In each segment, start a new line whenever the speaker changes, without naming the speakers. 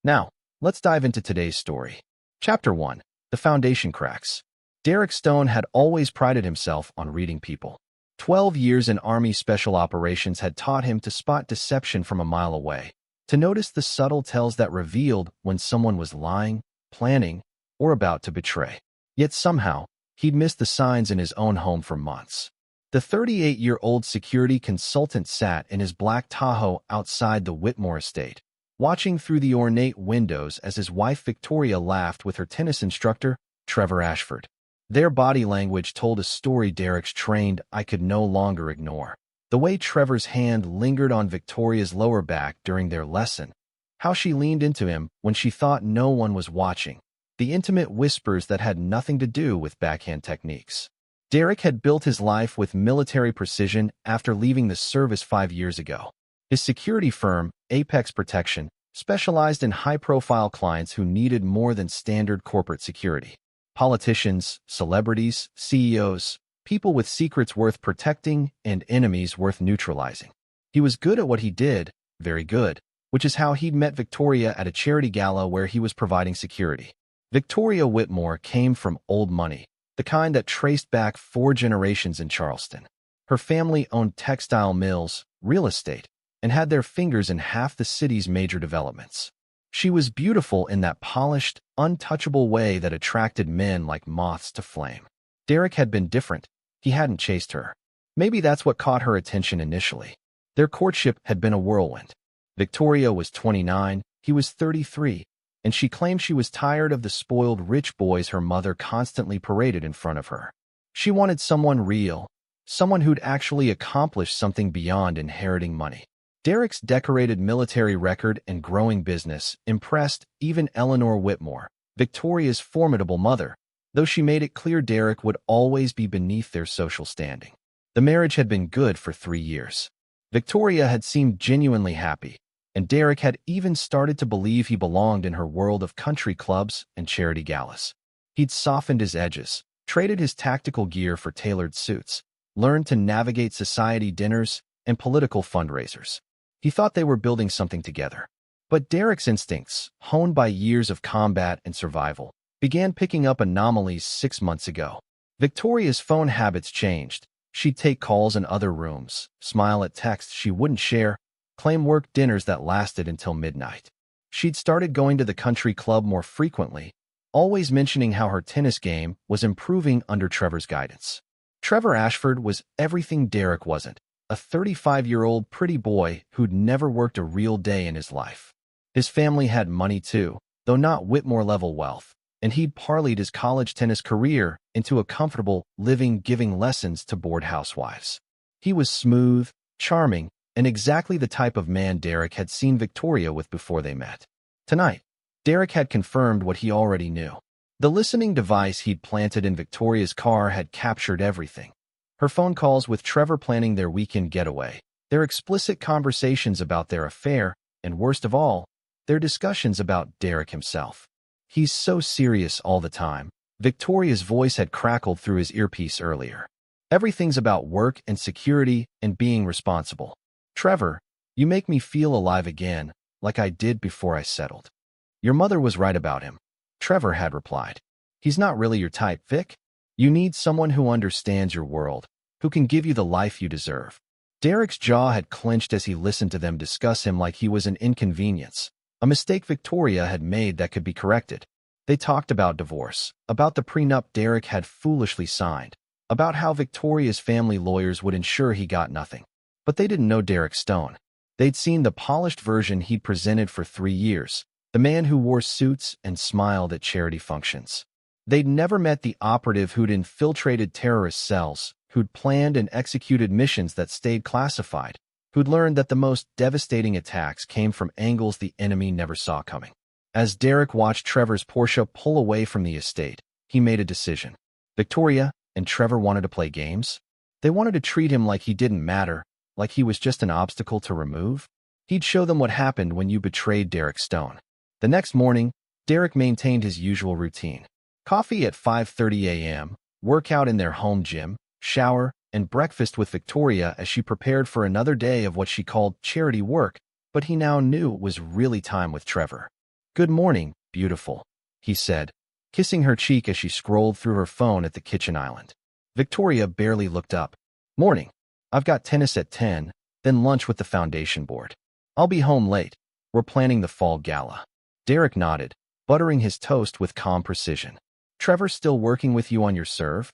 Now, let's dive into today's story. Chapter 1. The Foundation Cracks. Derek Stone had always prided himself on reading people. 12 years in Army Special Operations had taught him to spot deception from a mile away, to notice the subtle tells that revealed when someone was lying, planning, or about to betray. Yet somehow, he'd missed the signs in his own home for months. The 38-year-old security consultant sat in his black Tahoe outside the Whitmore estate, watching through the ornate windows as his wife Victoria laughed with her tennis instructor, Trevor Ashford. Their body language told a story Derek's trained eye could no longer ignore. The way Trevor's hand lingered on Victoria's lower back during their lesson, how she leaned into him when she thought no one was watching, the intimate whispers that had nothing to do with backhand techniques. Derek had built his life with military precision after leaving the service 5 years ago. His security firm, Apex Protection, specialized in high-profile clients who needed more than standard corporate security. Politicians, celebrities, CEOs, people with secrets worth protecting and enemies worth neutralizing. He was good at what he did, very good, which is how he'd met Victoria at a charity gala where he was providing security. Victoria Whitmore came from old money, the kind that traced back 4 generations in Charleston. Her family owned textile mills, real estate, and had their fingers in half the city's major developments. She was beautiful in that polished, untouchable way that attracted men like moths to flame. Derek had been different. He hadn't chased her. Maybe that's what caught her attention initially. Their courtship had been a whirlwind. Victoria was 29, he was 33, and she claimed she was tired of the spoiled rich boys her mother constantly paraded in front of her. She wanted someone real, someone who'd actually accomplished something beyond inheriting money. Derek's decorated military record and growing business impressed even Eleanor Whitmore, Victoria's formidable mother, though she made it clear Derek would always be beneath their social standing. The marriage had been good for 3 years. Victoria had seemed genuinely happy, and Derek had even started to believe he belonged in her world of country clubs and charity galas. He'd softened his edges, traded his tactical gear for tailored suits, learned to navigate society dinners and political fundraisers. He thought they were building something together. But Derek's instincts, honed by years of combat and survival, began picking up anomalies 6 months ago. Victoria's phone habits changed. She'd take calls in other rooms, smile at texts she wouldn't share, claim work dinners that lasted until midnight. She'd started going to the country club more frequently, always mentioning how her tennis game was improving under Trevor's guidance. Trevor Ashford was everything Derek wasn't. A 35-year-old pretty boy who'd never worked a real day in his life. His family had money too, though not Whitmore-level wealth, and he'd parlayed his college tennis career into a comfortable living giving lessons to bored housewives. He was smooth, charming, and exactly the type of man Derek had seen Victoria with before they met. Tonight, Derek had confirmed what he already knew. The listening device he'd planted in Victoria's car had captured everything. Her phone calls with Trevor planning their weekend getaway, their explicit conversations about their affair, and worst of all, their discussions about Derek himself. He's so serious all the time. Victoria's voice had crackled through his earpiece earlier. Everything's about work and security and being responsible. Trevor, you make me feel alive again, like I did before I settled. Your mother was right about him, Trevor had replied. He's not really your type, Vic. You need someone who understands your world, who can give you the life you deserve. Derek's jaw had clenched as he listened to them discuss him like he was an inconvenience, a mistake Victoria had made that could be corrected. They talked about divorce, about the prenup Derek had foolishly signed, about how Victoria's family lawyers would ensure he got nothing. But they didn't know Derek Stone. They'd seen the polished version he'd presented for 3 years, the man who wore suits and smiled at charity functions. They'd never met the operative who'd infiltrated terrorist cells, who'd planned and executed missions that stayed classified, who'd learned that the most devastating attacks came from angles the enemy never saw coming. As Derek watched Trevor's Porsche pull away from the estate, he made a decision. Victoria and Trevor wanted to play games. They wanted to treat him like he didn't matter, like he was just an obstacle to remove. He'd show them what happened when you betrayed Derek Stone. The next morning, Derek maintained his usual routine. Coffee at 5:30 a.m., workout in their home gym, shower, and breakfast with Victoria as she prepared for another day of what she called charity work, but he now knew it was really time with Trevor. "Good morning, beautiful," he said, kissing her cheek as she scrolled through her phone at the kitchen island. Victoria barely looked up. "Morning. I've got tennis at 10, then lunch with the foundation board. I'll be home late. We're planning the fall gala." Derek nodded, buttering his toast with calm precision. "Trevor still working with you on your serve?"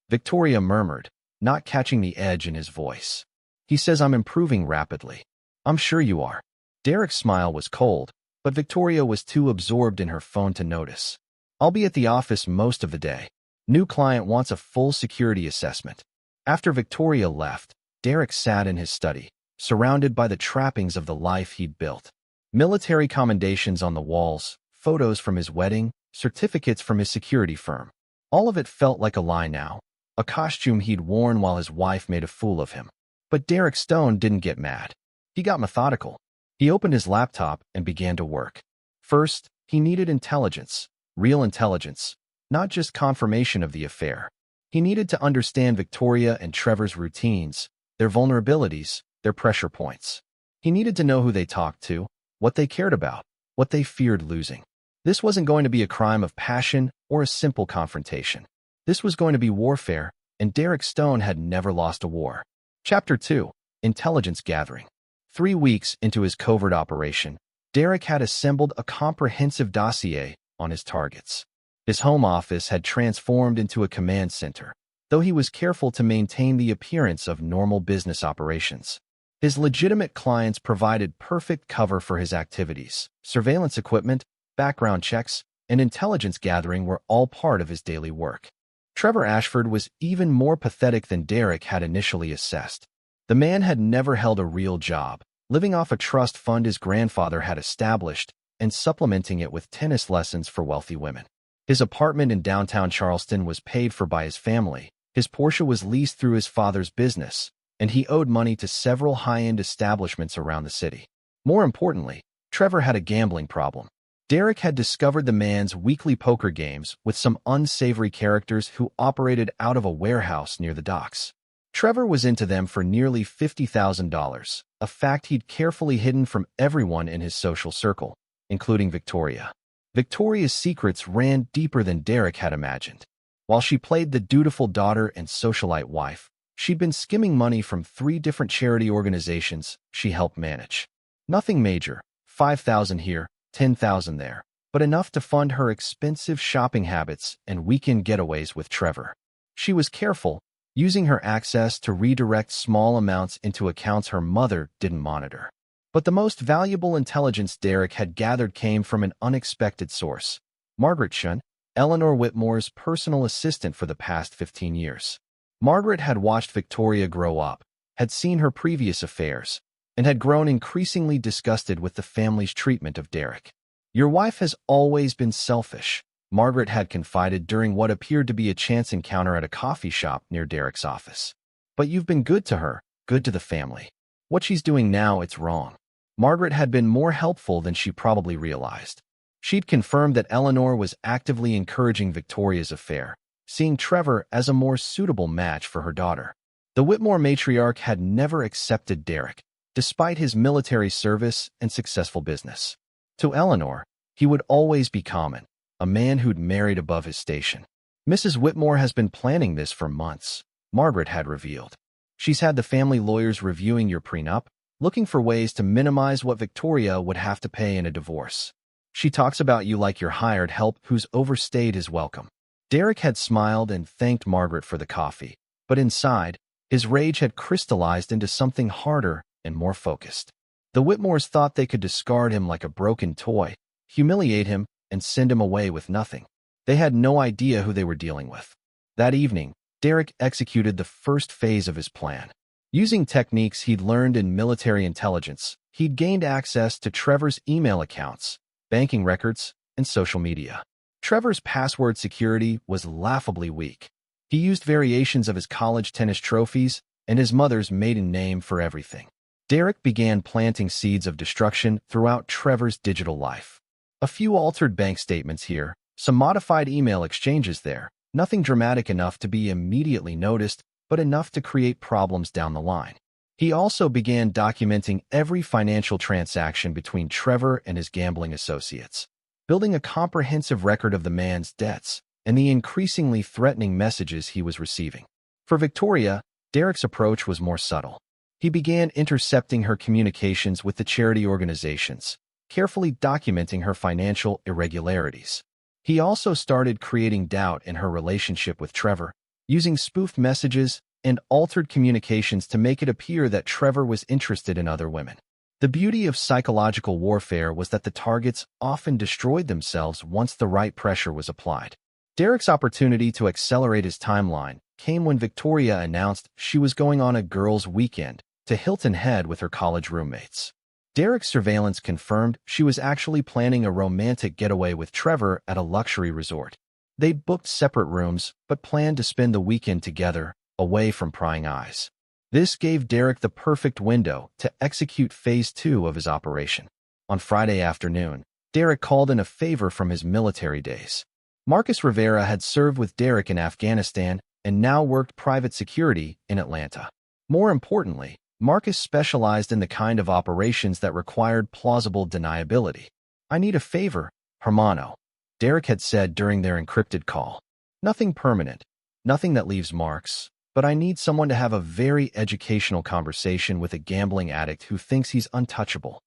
Victoria murmured, not catching the edge in his voice. "He says I'm improving rapidly." "I'm sure you are." Derek's smile was cold, but Victoria was too absorbed in her phone to notice. "I'll be at the office most of the day. New client wants a full security assessment." After Victoria left, Derek sat in his study, surrounded by the trappings of the life he'd built. Military commendations on the walls, photos from his wedding, certificates from his security firm. All of it felt like a lie now, a costume he'd worn while his wife made a fool of him. But Derek Stone didn't get mad. He got methodical. He opened his laptop and began to work. First, he needed intelligence, real intelligence, not just confirmation of the affair. He needed to understand Victoria and Trevor's routines, their vulnerabilities, their pressure points. He needed to know who they talked to, what they cared about, what they feared losing. This wasn't going to be a crime of passion or a simple confrontation. This was going to be warfare, and Derek Stone had never lost a war. Chapter 2. Intelligence Gathering. 3 weeks into his covert operation, Derek had assembled a comprehensive dossier on his targets. His home office had transformed into a command center, though he was careful to maintain the appearance of normal business operations. His legitimate clients provided perfect cover for his activities. Surveillance equipment, background checks, and intelligence gathering were all part of his daily work. Trevor Ashford was even more pathetic than Derek had initially assessed. The man had never held a real job, living off a trust fund his grandfather had established and supplementing it with tennis lessons for wealthy women. His apartment in downtown Charleston was paid for by his family, his Porsche was leased through his father's business, and he owed money to several high-end establishments around the city. More importantly, Trevor had a gambling problem. Derek had discovered the man's weekly poker games with some unsavory characters who operated out of a warehouse near the docks. Trevor was into them for nearly $50,000, a fact he'd carefully hidden from everyone in his social circle, including Victoria. Victoria's secrets ran deeper than Derek had imagined. While she played the dutiful daughter and socialite wife, she'd been skimming money from 3 different charity organizations she helped manage. Nothing major, $5,000 here, $10,000 there, but enough to fund her expensive shopping habits and weekend getaways with Trevor. She was careful, using her access to redirect small amounts into accounts her mother didn't monitor. But the most valuable intelligence Derek had gathered came from an unexpected source. Margaret Shun, Eleanor Whitmore's personal assistant for the past 15 years. Margaret had watched Victoria grow up, had seen her previous affairs, and had grown increasingly disgusted with the family's treatment of Derek. "Your wife has always been selfish," Margaret had confided during what appeared to be a chance encounter at a coffee shop near Derek's office. "But you've been good to her, good to the family. What she's doing now, it's wrong." Margaret had been more helpful than she probably realized. She'd confirmed that Eleanor was actively encouraging Victoria's affair, seeing Trevor as a more suitable match for her daughter. The Whitmore matriarch had never accepted Derek, despite his military service and successful business. To Eleanor, he would always be common, a man who'd married above his station. "Mrs. Whitmore has been planning this for months," Margaret had revealed. "She's had the family lawyers reviewing your prenup, looking for ways to minimize what Victoria would have to pay in a divorce. She talks about you like your hired help who's overstayed his welcome." Derek had smiled and thanked Margaret for the coffee, but inside, his rage had crystallized into something harder and more focused. The Whitmores thought they could discard him like a broken toy, humiliate him, and send him away with nothing. They had no idea who they were dealing with. That evening, Derek executed the first phase of his plan. Using techniques he'd learned in military intelligence, he'd gained access to Trevor's email accounts, banking records, and social media. Trevor's password security was laughably weak. He used variations of his college tennis trophies and his mother's maiden name for everything. Derek began planting seeds of destruction throughout Trevor's digital life. A few altered bank statements here, some modified email exchanges there, nothing dramatic enough to be immediately noticed, but enough to create problems down the line. He also began documenting every financial transaction between Trevor and his gambling associates, building a comprehensive record of the man's debts and the increasingly threatening messages he was receiving. For Victoria, Derek's approach was more subtle. He began intercepting her communications with the charity organizations, carefully documenting her financial irregularities. He also started creating doubt in her relationship with Trevor, using spoofed messages and altered communications to make it appear that Trevor was interested in other women. The beauty of psychological warfare was that the targets often destroyed themselves once the right pressure was applied. Derek's opportunity to accelerate his timeline came when Victoria announced she was going on a girls' weekend to Hilton Head with her college roommates. Derek's surveillance confirmed she was actually planning a romantic getaway with Trevor at a luxury resort. They'd booked separate rooms, but planned to spend the weekend together, away from prying eyes. This gave Derek the perfect window to execute phase 2 of his operation. On Friday afternoon, Derek called in a favor from his military days. Marcus Rivera had served with Derek in Afghanistan and now worked private security in Atlanta. More importantly, Marcus specialized in the kind of operations that required plausible deniability. "I need a favor, hermano," Derek had said during their encrypted call. "Nothing permanent, nothing that leaves marks, but I need someone to have a very educational conversation with a gambling addict who thinks he's untouchable."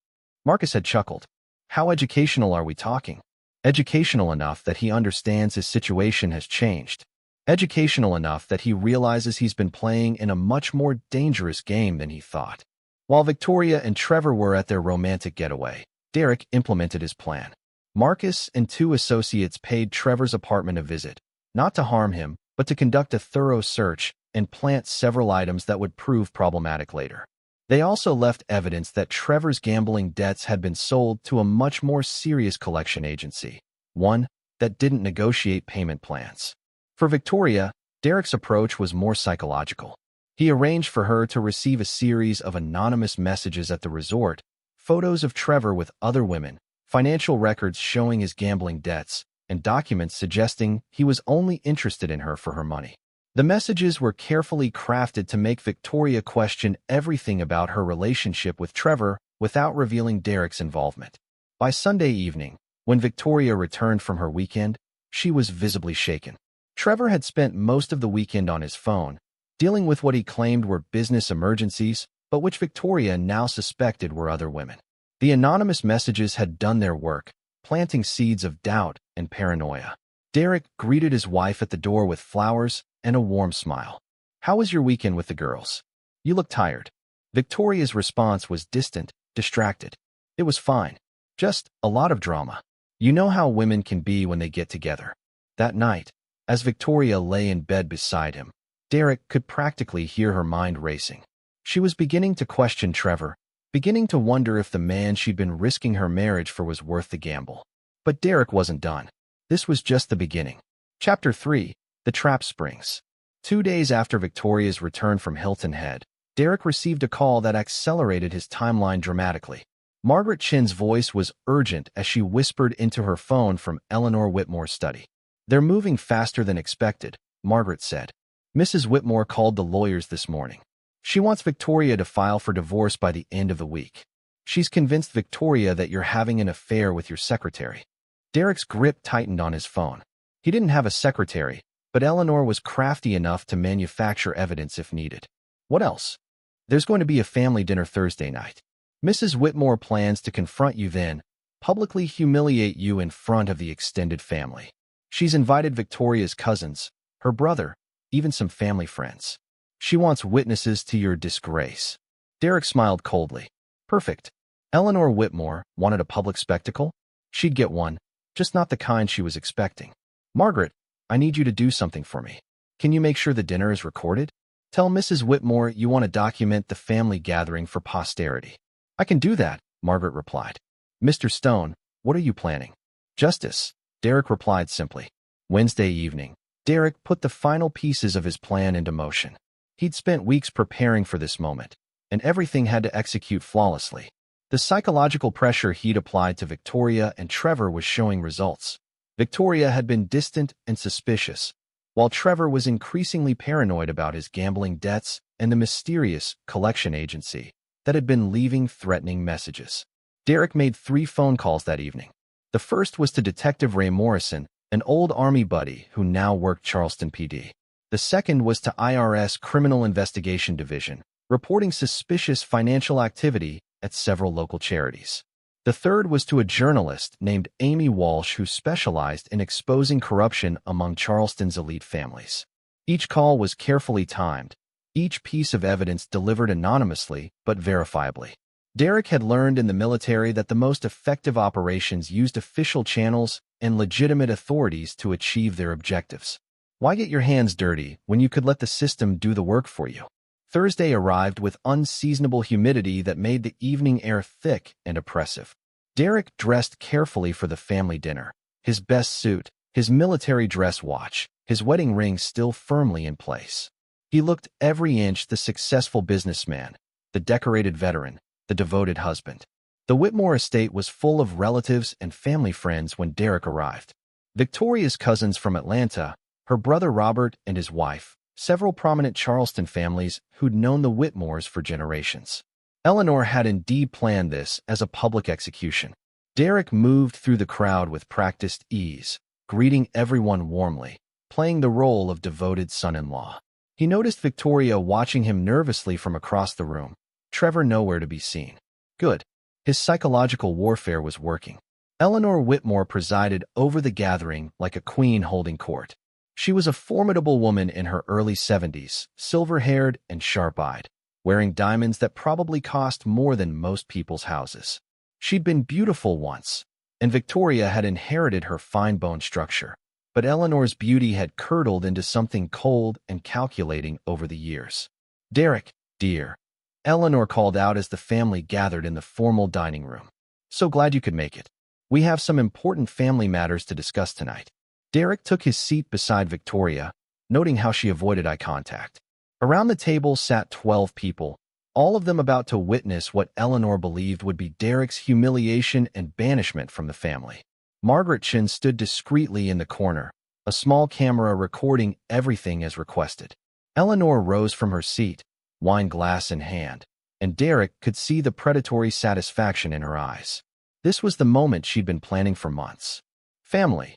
Marcus had chuckled. "How educational are we talking?" "Educational enough that he understands his situation has changed. Educational enough that he realizes he's been playing in a much more dangerous game than he thought." While Victoria and Trevor were at their romantic getaway, Derek implemented his plan. Marcus and 2 associates paid Trevor's apartment a visit, not to harm him, but to conduct a thorough search and plant several items that would prove problematic later. They also left evidence that Trevor's gambling debts had been sold to a much more serious collection agency, one that didn't negotiate payment plans. For Victoria, Derek's approach was more psychological. He arranged for her to receive a series of anonymous messages at the resort, photos of Trevor with other women, financial records showing his gambling debts, and documents suggesting he was only interested in her for her money. The messages were carefully crafted to make Victoria question everything about her relationship with Trevor without revealing Derek's involvement. By Sunday evening, when Victoria returned from her weekend, she was visibly shaken. Trevor had spent most of the weekend on his phone, dealing with what he claimed were business emergencies, but which Victoria now suspected were other women. The anonymous messages had done their work, planting seeds of doubt and paranoia. Derek greeted his wife at the door with flowers and a warm smile. "How was your weekend with the girls? You look tired." Victoria's response was distant, distracted. "It was fine. Just a lot of drama. You know how women can be when they get together." That night, as Victoria lay in bed beside him, Derek could practically hear her mind racing. She was beginning to question Trevor, beginning to wonder if the man she'd been risking her marriage for was worth the gamble. But Derek wasn't done. This was just the beginning. Chapter 3: The Trap Springs. 2 days after Victoria's return from Hilton Head, Derek received a call that accelerated his timeline dramatically. Margaret Chin's voice was urgent as she whispered into her phone from Eleanor Whitmore's study. "They're moving faster than expected," Margaret said. "Mrs. Whitmore called the lawyers this morning. She wants Victoria to file for divorce by the end of the week. She's convinced Victoria that you're having an affair with your secretary." Derek's grip tightened on his phone. He didn't have a secretary, but Eleanor was crafty enough to manufacture evidence if needed. "What else?" "There's going to be a family dinner Thursday night. Mrs. Whitmore plans to confront you then, publicly humiliate you in front of the extended family. She's invited Victoria's cousins, her brother, even some family friends. She wants witnesses to your disgrace." Derek smiled coldly. Perfect. Eleanor Whitmore wanted a public spectacle? She'd get one, just not the kind she was expecting. "Margaret, I need you to do something for me. Can you make sure the dinner is recorded? Tell Mrs. Whitmore you want to document the family gathering for posterity." "I can do that," Margaret replied. "Mr. Stone, what are you planning?" "Justice," Derek replied simply. Wednesday evening, Derek put the final pieces of his plan into motion. He'd spent weeks preparing for this moment, and everything had to execute flawlessly. The psychological pressure he'd applied to Victoria and Trevor was showing results. Victoria had been distant and suspicious, while Trevor was increasingly paranoid about his gambling debts and the mysterious collection agency that had been leaving threatening messages. Derek made 3 phone calls that evening. The first was to Detective Ray Morrison, an old Army buddy who now worked Charleston PD. The second was to IRS Criminal Investigation Division, reporting suspicious financial activity at several local charities. The third was to a journalist named Amy Walsh who specialized in exposing corruption among Charleston's elite families. Each call was carefully timed, each piece of evidence delivered anonymously but verifiably. Derek had learned in the military that the most effective operations used official channels and legitimate authorities to achieve their objectives. Why get your hands dirty when you could let the system do the work for you? Thursday arrived with unseasonable humidity that made the evening air thick and oppressive. Derek dressed carefully for the family dinner. His best suit, his military dress watch, his wedding ring still firmly in place. He looked every inch the successful businessman, the decorated veteran, the devoted husband. The Whitmore estate was full of relatives and family friends when Derek arrived. Victoria's cousins from Atlanta, her brother Robert and his wife, several prominent Charleston families who'd known the Whitmores for generations. Eleanor had indeed planned this as a public execution. Derek moved through the crowd with practiced ease, greeting everyone warmly, playing the role of devoted son-in-law. He noticed Victoria watching him nervously from across the room. Trevor nowhere to be seen. Good. His psychological warfare was working. Eleanor Whitmore presided over the gathering like a queen holding court. She was a formidable woman in her early 70s, silver-haired and sharp-eyed, wearing diamonds that probably cost more than most people's houses. She'd been beautiful once, and Victoria had inherited her fine bone structure. But Eleanor's beauty had curdled into something cold and calculating over the years. "Derek, dear," Eleanor called out as the family gathered in the formal dining room. "So glad you could make it. We have some important family matters to discuss tonight." Derek took his seat beside Victoria, noting how she avoided eye contact. Around the table sat 12 people, all of them about to witness what Eleanor believed would be Derek's humiliation and banishment from the family. Margaret Chin stood discreetly in the corner, a small camera recording everything as requested. Eleanor rose from her seat, wine glass in hand, and Derek could see the predatory satisfaction in her eyes. This was the moment she'd been planning for months. "Family,"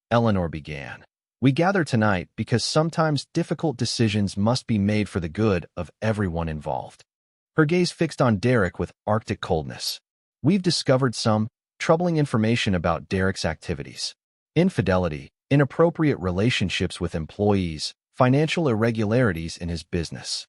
Eleanor began. "We gather tonight because sometimes difficult decisions must be made for the good of everyone involved." Her gaze fixed on Derek with Arctic coldness. "We've discovered some troubling information about Derek's activities. Infidelity, inappropriate relationships with employees, financial irregularities in his business."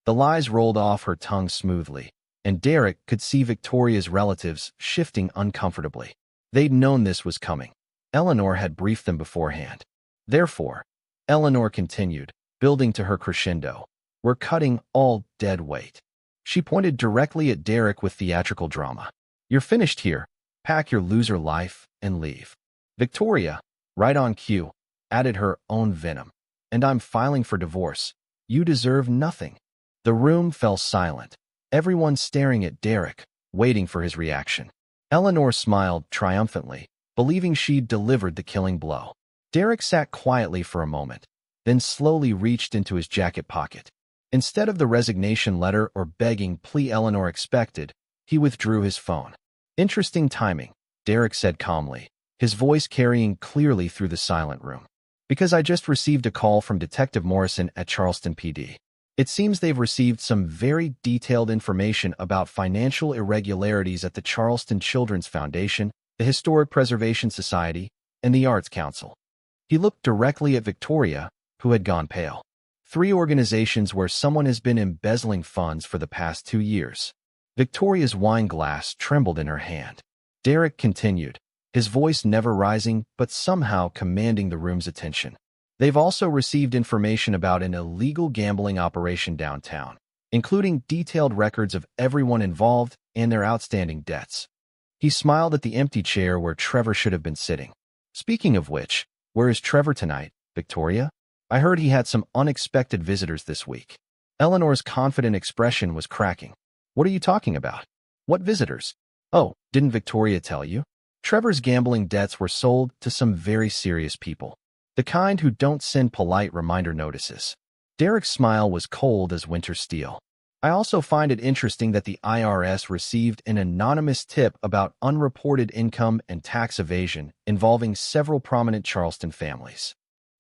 The lies rolled off her tongue smoothly, and Derek could see Victoria's relatives shifting uncomfortably. They'd known this was coming. Eleanor had briefed them beforehand. "Therefore," Eleanor continued, building to her crescendo, "we're cutting all dead weight." She pointed directly at Derek with theatrical drama. "You're finished here. Pack your loser life and leave." Victoria, right on cue, added her own venom. "And I'm filing for divorce. You deserve nothing." The room fell silent, everyone staring at Derek, waiting for his reaction. Eleanor smiled triumphantly, believing she'd delivered the killing blow. Derek sat quietly for a moment, then slowly reached into his jacket pocket. Instead of the resignation letter or begging plea Eleanor expected, he withdrew his phone. "Interesting timing," Derek said calmly, his voice carrying clearly through the silent room. "Because I just received a call from Detective Morrison at Charleston PD. It seems they've received some very detailed information about financial irregularities at the Charleston Children's Foundation, the Historic Preservation Society, and the Arts Council." He looked directly at Victoria, who had gone pale. 3 organizations where someone has been embezzling funds for the past 2 years. Victoria's wine glass trembled in her hand. Derek continued, his voice never rising but somehow commanding the room's attention. "They've also received information about an illegal gambling operation downtown, including detailed records of everyone involved and their outstanding debts." He smiled at the empty chair where Trevor should have been sitting. "Speaking of which, where is Trevor tonight, Victoria? I heard he had some unexpected visitors this week." Eleanor's confident expression was cracking. "What are you talking about? What visitors?" "Oh, didn't Victoria tell you? Trevor's gambling debts were sold to some very serious people. The kind who don't send polite reminder notices." Derek's smile was cold as winter steel. I also find it interesting that the IRS received an anonymous tip about unreported income and tax evasion involving several prominent Charleston families.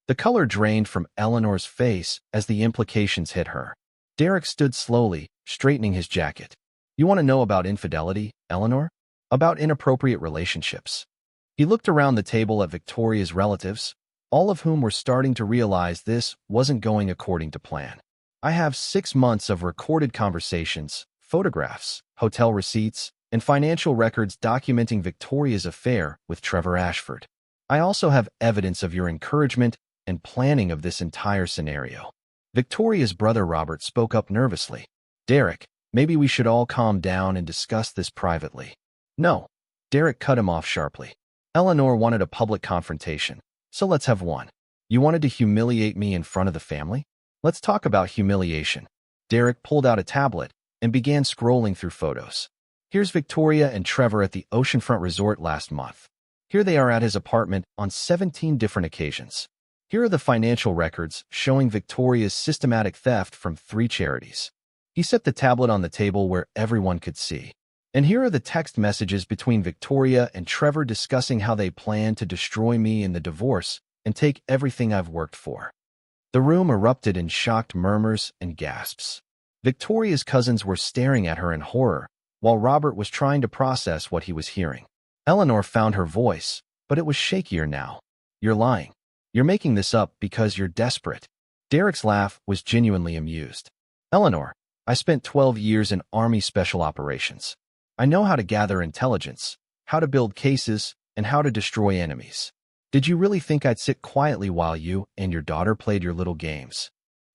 The color drained from Eleanor's face as the implications hit her. Derek stood slowly, straightening his jacket. You want to know about infidelity, Eleanor? About inappropriate relationships? He looked around the table at Victoria's relatives, all of whom were starting to realize this wasn't going according to plan. I have 6 months of recorded conversations, photographs, hotel receipts, and financial records documenting Victoria's affair with Trevor Ashford. I also have evidence of your encouragement and planning of this entire scenario. Victoria's brother Robert spoke up nervously. Derek, maybe we should all calm down and discuss this privately. No. Derek cut him off sharply. Eleanor wanted a public confrontation, so let's have one. You wanted to humiliate me in front of the family? Let's talk about humiliation. Derek pulled out a tablet and began scrolling through photos. Here's Victoria and Trevor at the oceanfront resort last month. Here they are at his apartment on 17 different occasions. Here are the financial records showing Victoria's systematic theft from 3 charities. He set the tablet on the table where everyone could see. And here are the text messages between Victoria and Trevor discussing how they plan to destroy me in the divorce and take everything I've worked for. The room erupted in shocked murmurs and gasps. Victoria's cousins were staring at her in horror, while Robert was trying to process what he was hearing. Eleanor found her voice, but it was shakier now. You're lying. You're making this up because you're desperate. Derek's laugh was genuinely amused. Eleanor, I spent 12 years in Army Special Operations. I know how to gather intelligence, how to build cases, and how to destroy enemies. Did you really think I'd sit quietly while you and your daughter played your little games?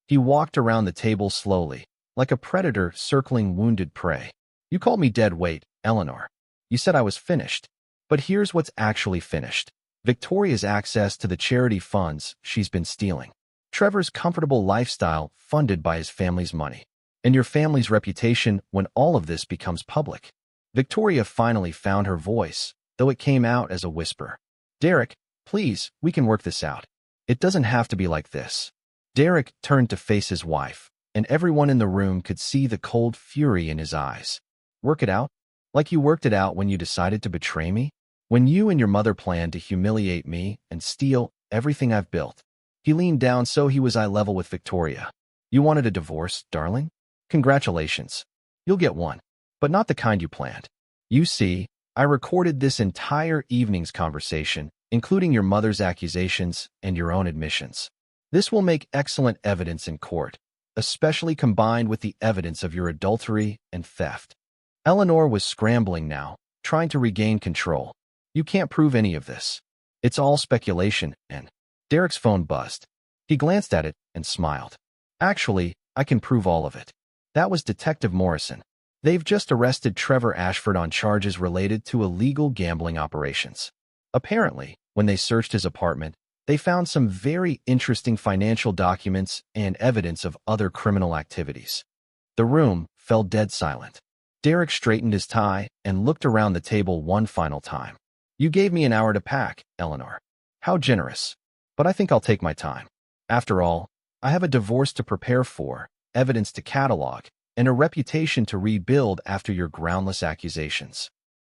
He walked around the table slowly, like a predator circling wounded prey. You called me dead weight, Eleanor. You said I was finished. But here's what's actually finished. Victoria's access to the charity funds she's been stealing. Trevor's comfortable lifestyle funded by his family's money. And your family's reputation when all of this becomes public. Victoria finally found her voice, though it came out as a whisper. Derek, please, we can work this out. It doesn't have to be like this. Derek turned to face his wife, and everyone in the room could see the cold fury in his eyes. Work it out? Like you worked it out when you decided to betray me? When you and your mother planned to humiliate me and steal everything I've built? He leaned down so he was eye level with Victoria. You wanted a divorce, darling? Congratulations. You'll get one, but not the kind you planned. You see, I recorded this entire evening's conversation, including your mother's accusations and your own admissions. This will make excellent evidence in court, especially combined with the evidence of your adultery and theft. Eleanor was scrambling now, trying to regain control. You can't prove any of this. It's all speculation, and Derek's phone buzzed. He glanced at it and smiled. Actually, I can prove all of it. That was Detective Morrison. They've just arrested Trevor Ashford on charges related to illegal gambling operations. Apparently, when they searched his apartment, they found some very interesting financial documents and evidence of other criminal activities. The room fell dead silent. Derek straightened his tie and looked around the table one final time. You gave me an hour to pack, Eleanor. How generous. But I think I'll take my time. After all, I have a divorce to prepare for, evidence to catalog, and a reputation to rebuild after your groundless accusations.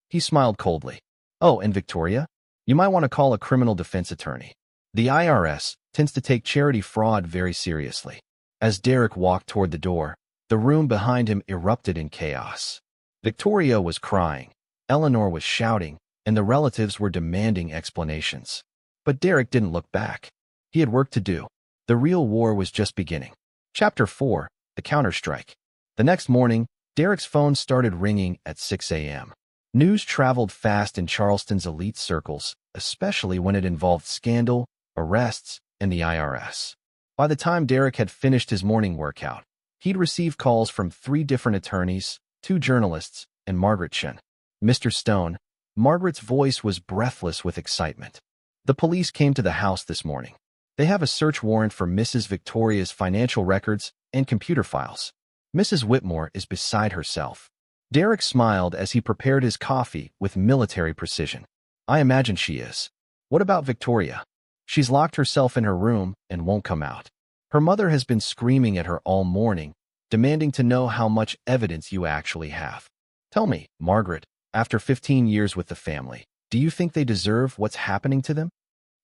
He smiled coldly. Oh, and Victoria? You might want to call a criminal defense attorney. The IRS tends to take charity fraud very seriously. As Derek walked toward the door, the room behind him erupted in chaos. Victoria was crying, Eleanor was shouting, and the relatives were demanding explanations. But Derek didn't look back. He had work to do. The real war was just beginning. Chapter 4, The Counterstrike. The next morning, Derek's phone started ringing at 6 a.m. News traveled fast in Charleston's elite circles, especially when it involved scandal, arrests, and the IRS. By the time Derek had finished his morning workout, he'd received calls from 3 different attorneys, 2 journalists, and Margaret Chen. Mr. Stone, Margaret's voice was breathless with excitement. The police came to the house this morning. They have a search warrant for Mrs. Victoria's financial records and computer files. Mrs. Whitmore is beside herself. Derek smiled as he prepared his coffee with military precision. I imagine she is. What about Victoria? She's locked herself in her room and won't come out. Her mother has been screaming at her all morning, demanding to know how much evidence you actually have. Tell me, Margaret, after 15 years with the family, do you think they deserve what's happening to them?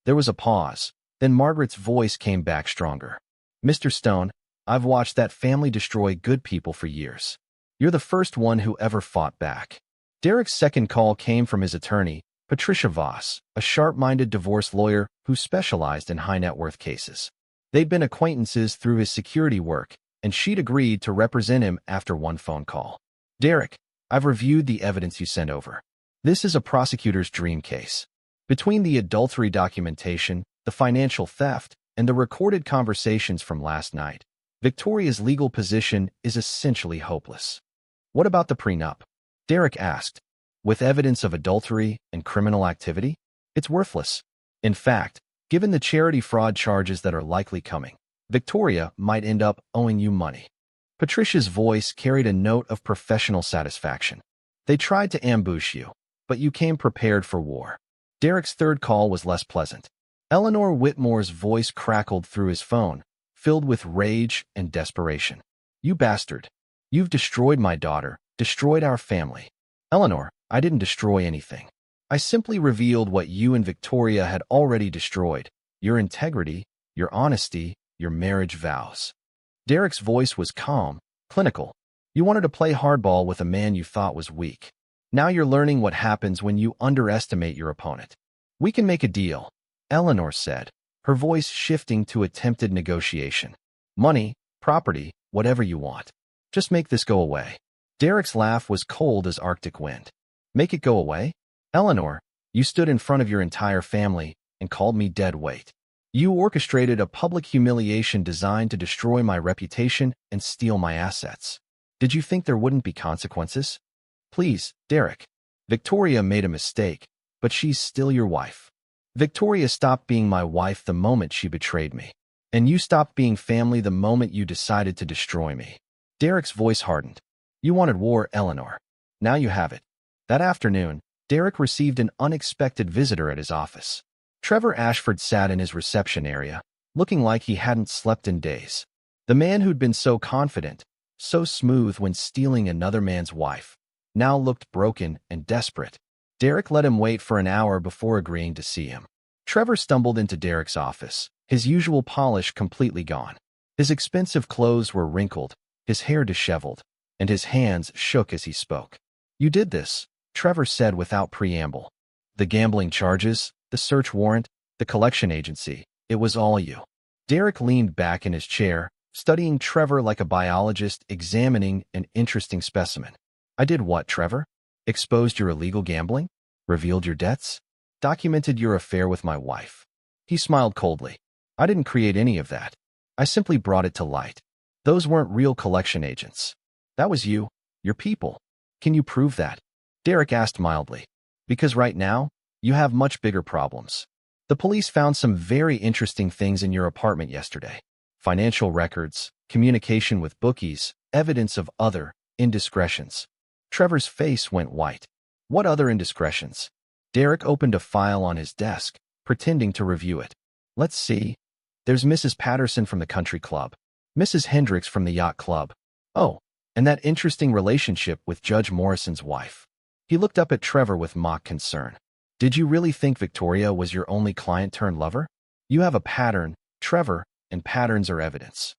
There was a pause. Then Margaret's voice came back stronger. Mr. Stone, I've watched that family destroy good people for years. You're the first one who ever fought back. Derek's second call came from his attorney, Patricia Voss, a sharp-minded divorce lawyer who specialized in high-net-worth cases. They'd been acquaintances through his security work, and she'd agreed to represent him after one phone call. Derek, I've reviewed the evidence you sent over. This is a prosecutor's dream case. Between the adultery documentation, the financial theft, and the recorded conversations from last night, Victoria's legal position is essentially hopeless. What about the prenup? Derek asked. With evidence of adultery and criminal activity? It's worthless. In fact, given the charity fraud charges that are likely coming, Victoria might end up owing you money. Patricia's voice carried a note of professional satisfaction. They tried to ambush you, but you came prepared for war. Derek's third call was less pleasant. Eleanor Whitmore's voice crackled through his phone, filled with rage and desperation. You bastard. You've destroyed my daughter, destroyed our family. Eleanor, I didn't destroy anything. I simply revealed what you and Victoria had already destroyed: your integrity, your honesty, your marriage vows. Derek's voice was calm, clinical. You wanted to play hardball with a man you thought was weak. Now you're learning what happens when you underestimate your opponent. We can make a deal, Eleanor said, her voice shifting to attempted negotiation. Money, property, whatever you want. Just make this go away. Derek's laugh was cold as Arctic wind. Make it go away? Eleanor, you stood in front of your entire family and called me dead weight. You orchestrated a public humiliation designed to destroy my reputation and steal my assets. Did you think there wouldn't be consequences? Please, Derek. Victoria made a mistake, but she's still your wife. Victoria stopped being my wife the moment she betrayed me. And you stopped being family the moment you decided to destroy me. Derek's voice hardened. You wanted war, Eleanor. Now you have it. That afternoon, Derek received an unexpected visitor at his office. Trevor Ashford sat in his reception area, looking like he hadn't slept in days. The man who'd been so confident, so smooth when stealing another man's wife, now looked broken and desperate. Derek let him wait for an hour before agreeing to see him. Trevor stumbled into Derek's office, his usual polish completely gone. His expensive clothes were wrinkled, his hair disheveled, and his hands shook as he spoke. You did this, Trevor said without preamble. The gambling charges, the search warrant, the collection agency, it was all you. Derek leaned back in his chair, studying Trevor like a biologist examining an interesting specimen. I did what, Trevor? Exposed your illegal gambling? Revealed your debts? Documented your affair with my wife? He smiled coldly. I didn't create any of that. I simply brought it to light. Those weren't real collection agents. That was you, your people. Can you prove that? Derek asked mildly. Because right now, you have much bigger problems. The police found some very interesting things in your apartment yesterday. Financial records, communication with bookies, evidence of other indiscretions. Trevor's face went white. What other indiscretions? Derek opened a file on his desk, pretending to review it. Let's see. There's Mrs. Patterson from the country club. Mrs. Hendricks from the yacht club. Oh, and that interesting relationship with Judge Morrison's wife. He looked up at Trevor with mock concern. Did you really think Victoria was your only client-turned-lover? You have a pattern, Trevor, and patterns are evidence.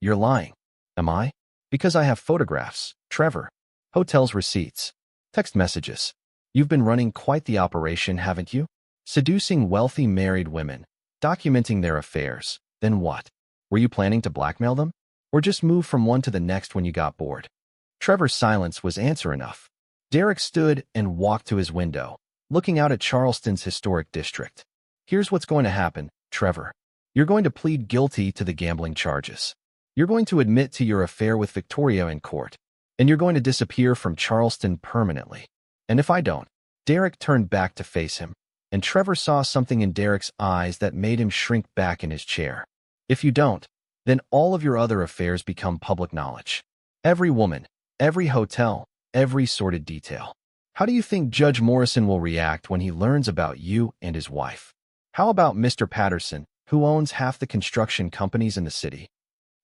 You're lying. Am I? Because I have photographs, Trevor. Hotels receipts. Text messages. You've been running quite the operation, haven't you? Seducing wealthy married women, documenting their affairs. Then what? Were you planning to blackmail them? Or just move from one to the next when you got bored? Trevor's silence was answer enough. Derek stood and walked to his window, looking out at Charleston's historic district. Here's what's going to happen, Trevor. You're going to plead guilty to the gambling charges. You're going to admit to your affair with Victoria in court. And you're going to disappear from Charleston permanently. And if I don't? Derek turned back to face him, and Trevor saw something in Derek's eyes that made him shrink back in his chair. If you don't, then all of your other affairs become public knowledge. Every woman, every hotel, every sordid detail. How do you think Judge Morrison will react when he learns about you and his wife? How about Mr. Patterson, Who owns half the construction companies in the city?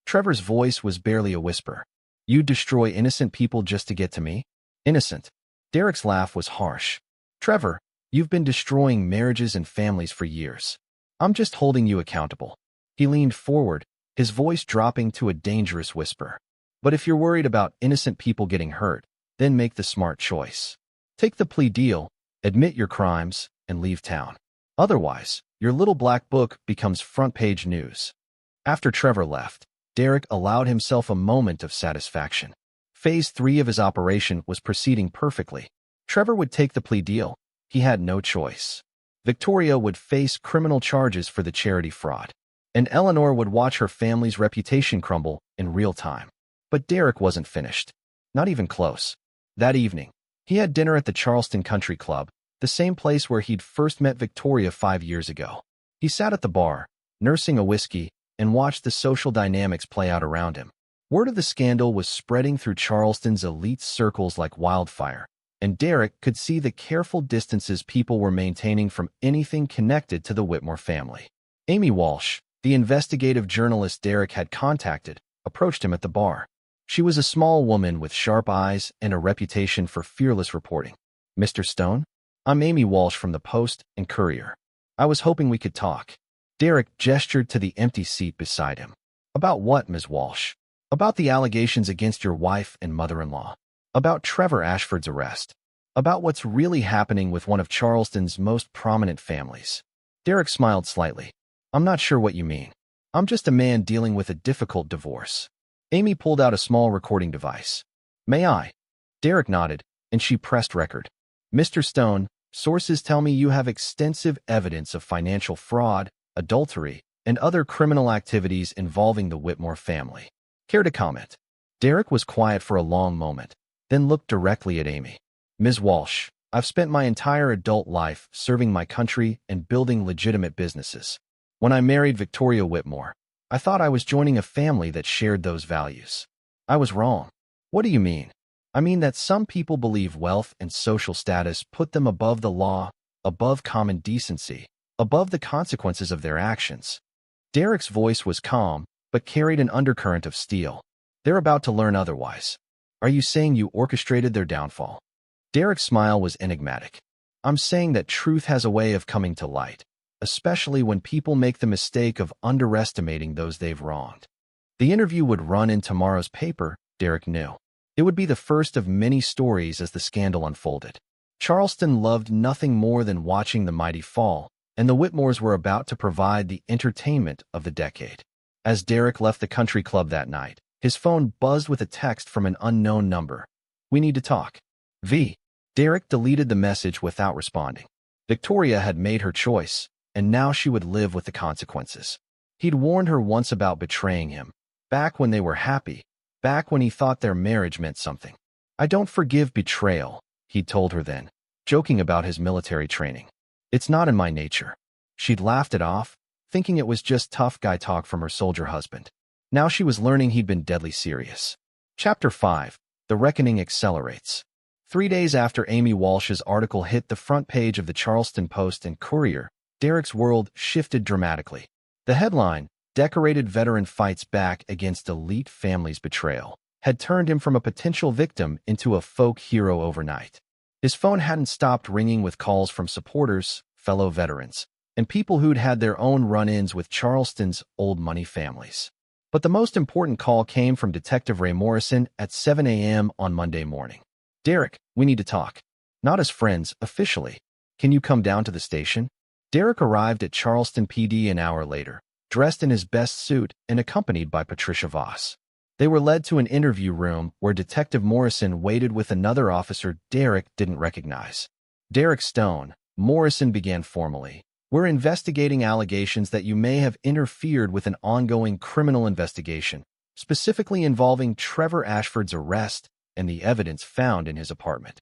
Trevor's voice was barely a whisper. You'd destroy innocent people just to get to me? Innocent. Derek's laugh was harsh. Trevor, you've been destroying marriages and families for years. I'm just holding you accountable. He leaned forward, his voice dropping to a dangerous whisper. But if you're worried about innocent people getting hurt, then make the smart choice. Take the plea deal, admit your crimes, and leave town. Otherwise, your little black book becomes front-page news. After Trevor left, Derek allowed himself a moment of satisfaction. Phase 3 of his operation was proceeding perfectly. Trevor would take the plea deal. He had no choice. Victoria would face criminal charges for the charity fraud, and Eleanor would watch her family's reputation crumble in real time. But Derek wasn't finished. Not even close. That evening, he had dinner at the Charleston Country Club, the same place where he'd first met Victoria 5 years ago. He sat at the bar, nursing a whiskey, and watched the social dynamics play out around him. Word of the scandal was spreading through Charleston's elite circles like wildfire, and Derek could see the careful distances people were maintaining from anything connected to the Whitmore family. Amy Walsh, the investigative journalist Derek had contacted, approached him at the bar. She was a small woman with sharp eyes and a reputation for fearless reporting. Mr. Stone? I'm Amy Walsh from the Post and Courier. I was hoping we could talk. Derek gestured to the empty seat beside him. About what, Ms. Walsh? About the allegations against your wife and mother-in-law. About Trevor Ashford's arrest. About what's really happening with one of Charleston's most prominent families. Derek smiled slightly. I'm not sure what you mean. I'm just a man dealing with a difficult divorce. Amy pulled out a small recording device. May I? Derek nodded, and she pressed record. Mr. Stone, sources tell me you have extensive evidence of financial fraud, adultery, and other criminal activities involving the Whitmore family. Care to comment? Derek was quiet for a long moment, then looked directly at Amy. Ms. Walsh, I've spent my entire adult life serving my country and building legitimate businesses. When I married Victoria Whitmore, I thought I was joining a family that shared those values. I was wrong. What do you mean? I mean that some people believe wealth and social status put them above the law, above common decency, above the consequences of their actions. Derek's voice was calm, but carried an undercurrent of steel. They're about to learn otherwise. Are you saying you orchestrated their downfall? Derek's smile was enigmatic. I'm saying that truth has a way of coming to light, especially when people make the mistake of underestimating those they've wronged. The interview would run in tomorrow's paper, Derek knew. It would be the first of many stories as the scandal unfolded. Charleston loved nothing more than watching the mighty fall, and the Whitmores were about to provide the entertainment of the decade. As Derek left the country club that night, his phone buzzed with a text from an unknown number. We need to talk. V. Derek deleted the message without responding. Victoria had made her choice, and now she would live with the consequences. He'd warned her once about betraying him, back when they were happy, back when he thought their marriage meant something. I don't forgive betrayal, he'd told her then, joking about his military training. It's not in my nature. She'd laughed it off, thinking it was just tough guy talk from her soldier husband. Now she was learning he'd been deadly serious. Chapter 5. The Reckoning Accelerates. 3 days after Amy Walsh's article hit the front page of the Charleston Post and Courier, Derek's world shifted dramatically. The headline, Decorated Veteran Fights Back Against Elite Family's Betrayal, had turned him from a potential victim into a folk hero overnight. His phone hadn't stopped ringing with calls from supporters, fellow veterans, and people who'd had their own run-ins with Charleston's old money families. But the most important call came from Detective Ray Morrison at 7 a.m. on Monday morning. Derek, we need to talk. Not as friends, officially. Can you come down to the station? Derek arrived at Charleston PD an hour later, dressed in his best suit and accompanied by Patricia Voss. They were led to an interview room where Detective Morrison waited with another officer Derek didn't recognize. Derek Stone, Morrison began formally. We're investigating allegations that you may have interfered with an ongoing criminal investigation, specifically involving Trevor Ashford's arrest and the evidence found in his apartment.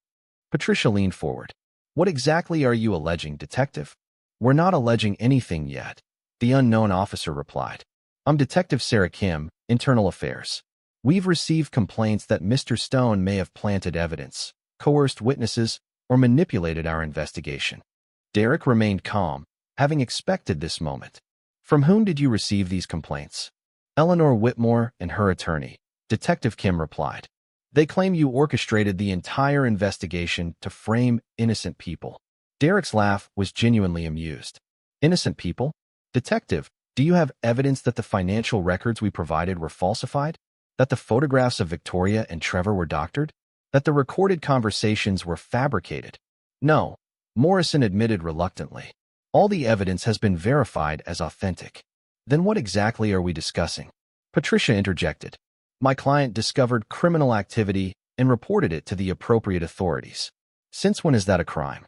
Patricia leaned forward. What exactly are you alleging, Detective? We're not alleging anything yet, the unknown officer replied. I'm Detective Sarah Kim, Internal Affairs. We've received complaints that Mr. Stone may have planted evidence, coerced witnesses, or manipulated our investigation. Derek remained calm, having expected this moment. From whom did you receive these complaints? Eleanor Whitmore and her attorney, Detective Kim replied. They claim you orchestrated the entire investigation to frame innocent people. Derek's laugh was genuinely amused. Innocent people? Detective, do you have evidence that the financial records we provided were falsified? That the photographs of Victoria and Trevor were doctored? That the recorded conversations were fabricated? No, Morrison admitted reluctantly. All the evidence has been verified as authentic. Then what exactly are we discussing? Patricia interjected. My client discovered criminal activity and reported it to the appropriate authorities. Since when is that a crime?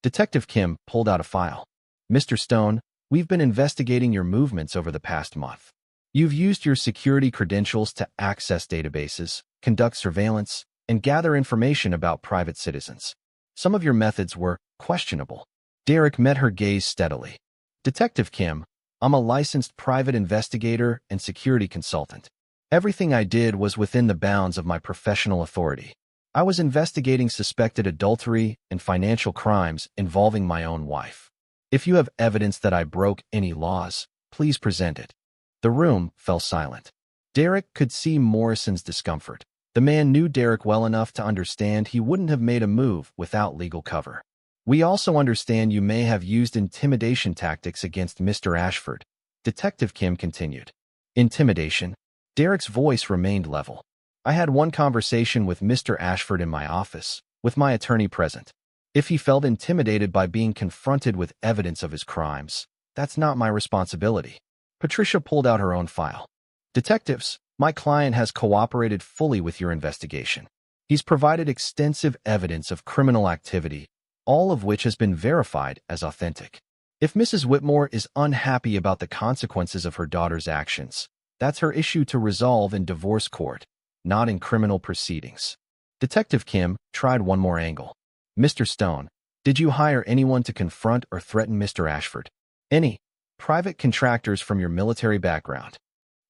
Detective Kim pulled out a file. Mr. Stone, we've been investigating your movements over the past month. You've used your security credentials to access databases, conduct surveillance, and gather information about private citizens. Some of your methods were questionable. Derek met her gaze steadily. Detective Kim, I'm a licensed private investigator and security consultant. Everything I did was within the bounds of my professional authority. I was investigating suspected adultery and financial crimes involving my own wife. If you have evidence that I broke any laws, please present it. The room fell silent. Derek could see Morrison's discomfort. The man knew Derek well enough to understand he wouldn't have made a move without legal cover. We also understand you may have used intimidation tactics against Mr. Ashford, Detective Kim continued. Intimidation? Derek's voice remained level. I had one conversation with Mr. Ashford in my office, with my attorney present. If he felt intimidated by being confronted with evidence of his crimes, that's not my responsibility. Patricia pulled out her own file. Detectives, my client has cooperated fully with your investigation. He's provided extensive evidence of criminal activity, all of which has been verified as authentic. If Mrs. Whitmore is unhappy about the consequences of her daughter's actions, that's her issue to resolve in divorce court, not in criminal proceedings. Detective Kim tried one more angle. Mr. Stone, did you hire anyone to confront or threaten Mr. Ashford? Any private contractors from your military background?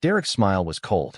Derek's smile was cold.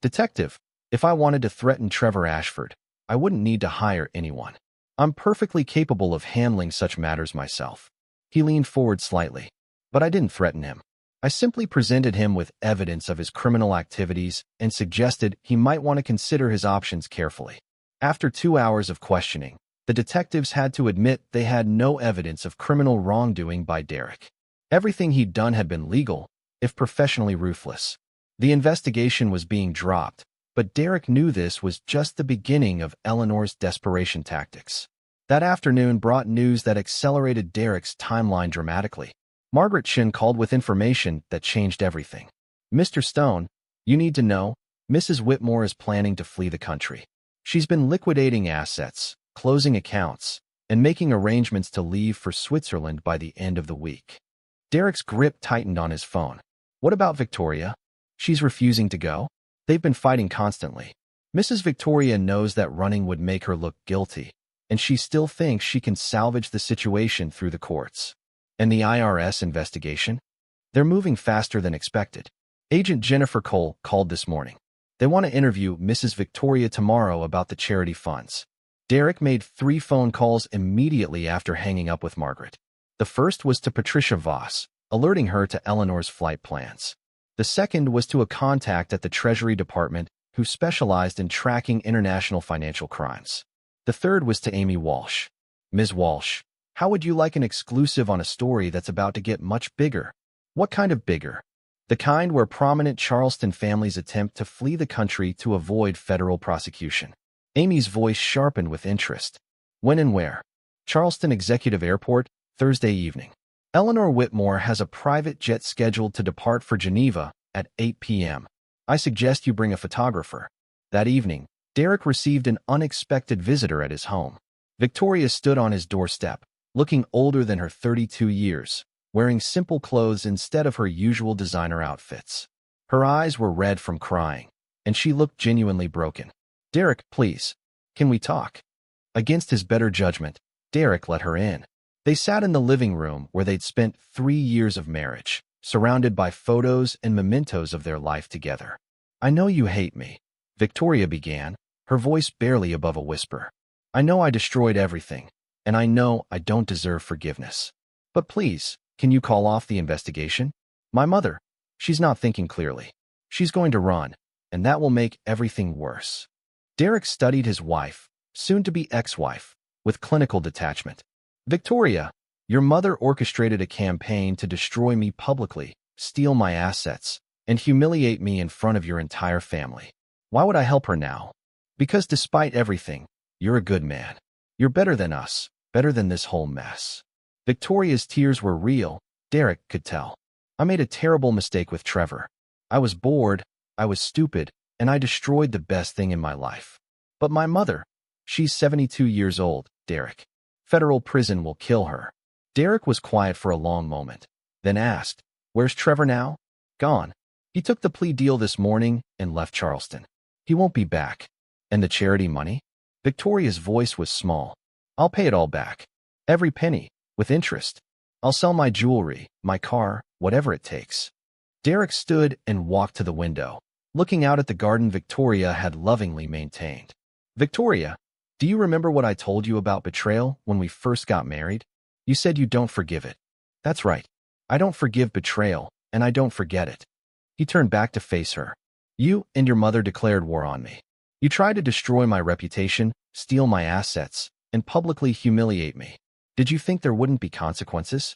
Detective, if I wanted to threaten Trevor Ashford, I wouldn't need to hire anyone. I'm perfectly capable of handling such matters myself. He leaned forward slightly. But I didn't threaten him. I simply presented him with evidence of his criminal activities and suggested he might want to consider his options carefully. After 2 hours of questioning, the detectives had to admit they had no evidence of criminal wrongdoing by Derek. Everything he'd done had been legal, if professionally ruthless. The investigation was being dropped, but Derek knew this was just the beginning of Eleanor's desperation tactics. That afternoon brought news that accelerated Derek's timeline dramatically. Margaret Shin called with information that changed everything. Mr. Stone, you need to know, Mrs. Whitmore is planning to flee the country. She's been liquidating assets, closing accounts, and making arrangements to leave for Switzerland by the end of the week. Derek's grip tightened on his phone. What about Victoria? She's refusing to go? They've been fighting constantly. Mrs. Victoria knows that running would make her look guilty, and she still thinks she can salvage the situation through the courts. And the IRS investigation? They're moving faster than expected. Agent Jennifer Cole called this morning. They want to interview Mrs. Victoria tomorrow about the charity funds. Derek made 3 phone calls immediately after hanging up with Margaret. The first was to Patricia Voss, alerting her to Eleanor's flight plans. The second was to a contact at the Treasury Department who specialized in tracking international financial crimes. The third was to Amy Walsh. Ms. Walsh, how would you like an exclusive on a story that's about to get much bigger? What kind of bigger? The kind where prominent Charleston families attempt to flee the country to avoid federal prosecution. Amy's voice sharpened with interest. When and where? Charleston Executive Airport, Thursday evening. Eleanor Whitmore has a private jet scheduled to depart for Geneva at 8 p.m. I suggest you bring a photographer. That evening, Derek received an unexpected visitor at his home. Victoria stood on his doorstep, looking older than her 32 years, wearing simple clothes instead of her usual designer outfits. Her eyes were red from crying, and she looked genuinely broken. Derek, please, can we talk? Against his better judgment, Derek let her in. They sat in the living room where they'd spent 3 years of marriage, surrounded by photos and mementos of their life together. I know you hate me, Victoria began, her voice barely above a whisper. I know I destroyed everything, and I know I don't deserve forgiveness. But please, can you call off the investigation? My mother. She's not thinking clearly. She's going to run, and that will make everything worse. Derek studied his wife, soon-to-be ex-wife, with clinical detachment. Victoria, your mother orchestrated a campaign to destroy me publicly, steal my assets, and humiliate me in front of your entire family. Why would I help her now? Because despite everything, you're a good man. You're better than us, better than this whole mess. Victoria's tears were real, Derek could tell. I made a terrible mistake with Trevor. I was bored, I was stupid, and I destroyed the best thing in my life. But my mother, she's 72 years old, Derek. Federal prison will kill her. Derek was quiet for a long moment, then asked, where's Trevor now? Gone. He took the plea deal this morning and left Charleston. He won't be back. And the charity money? Victoria's voice was small. I'll pay it all back. Every penny, with interest. I'll sell my jewelry, my car, whatever it takes. Derek stood and walked to the window, looking out at the garden Victoria had lovingly maintained. Victoria, do you remember what I told you about betrayal when we first got married? You said you don't forgive it. That's right. I don't forgive betrayal, and I don't forget it. He turned back to face her. You and your mother declared war on me. You tried to destroy my reputation, steal my assets, and publicly humiliate me. Did you think there wouldn't be consequences?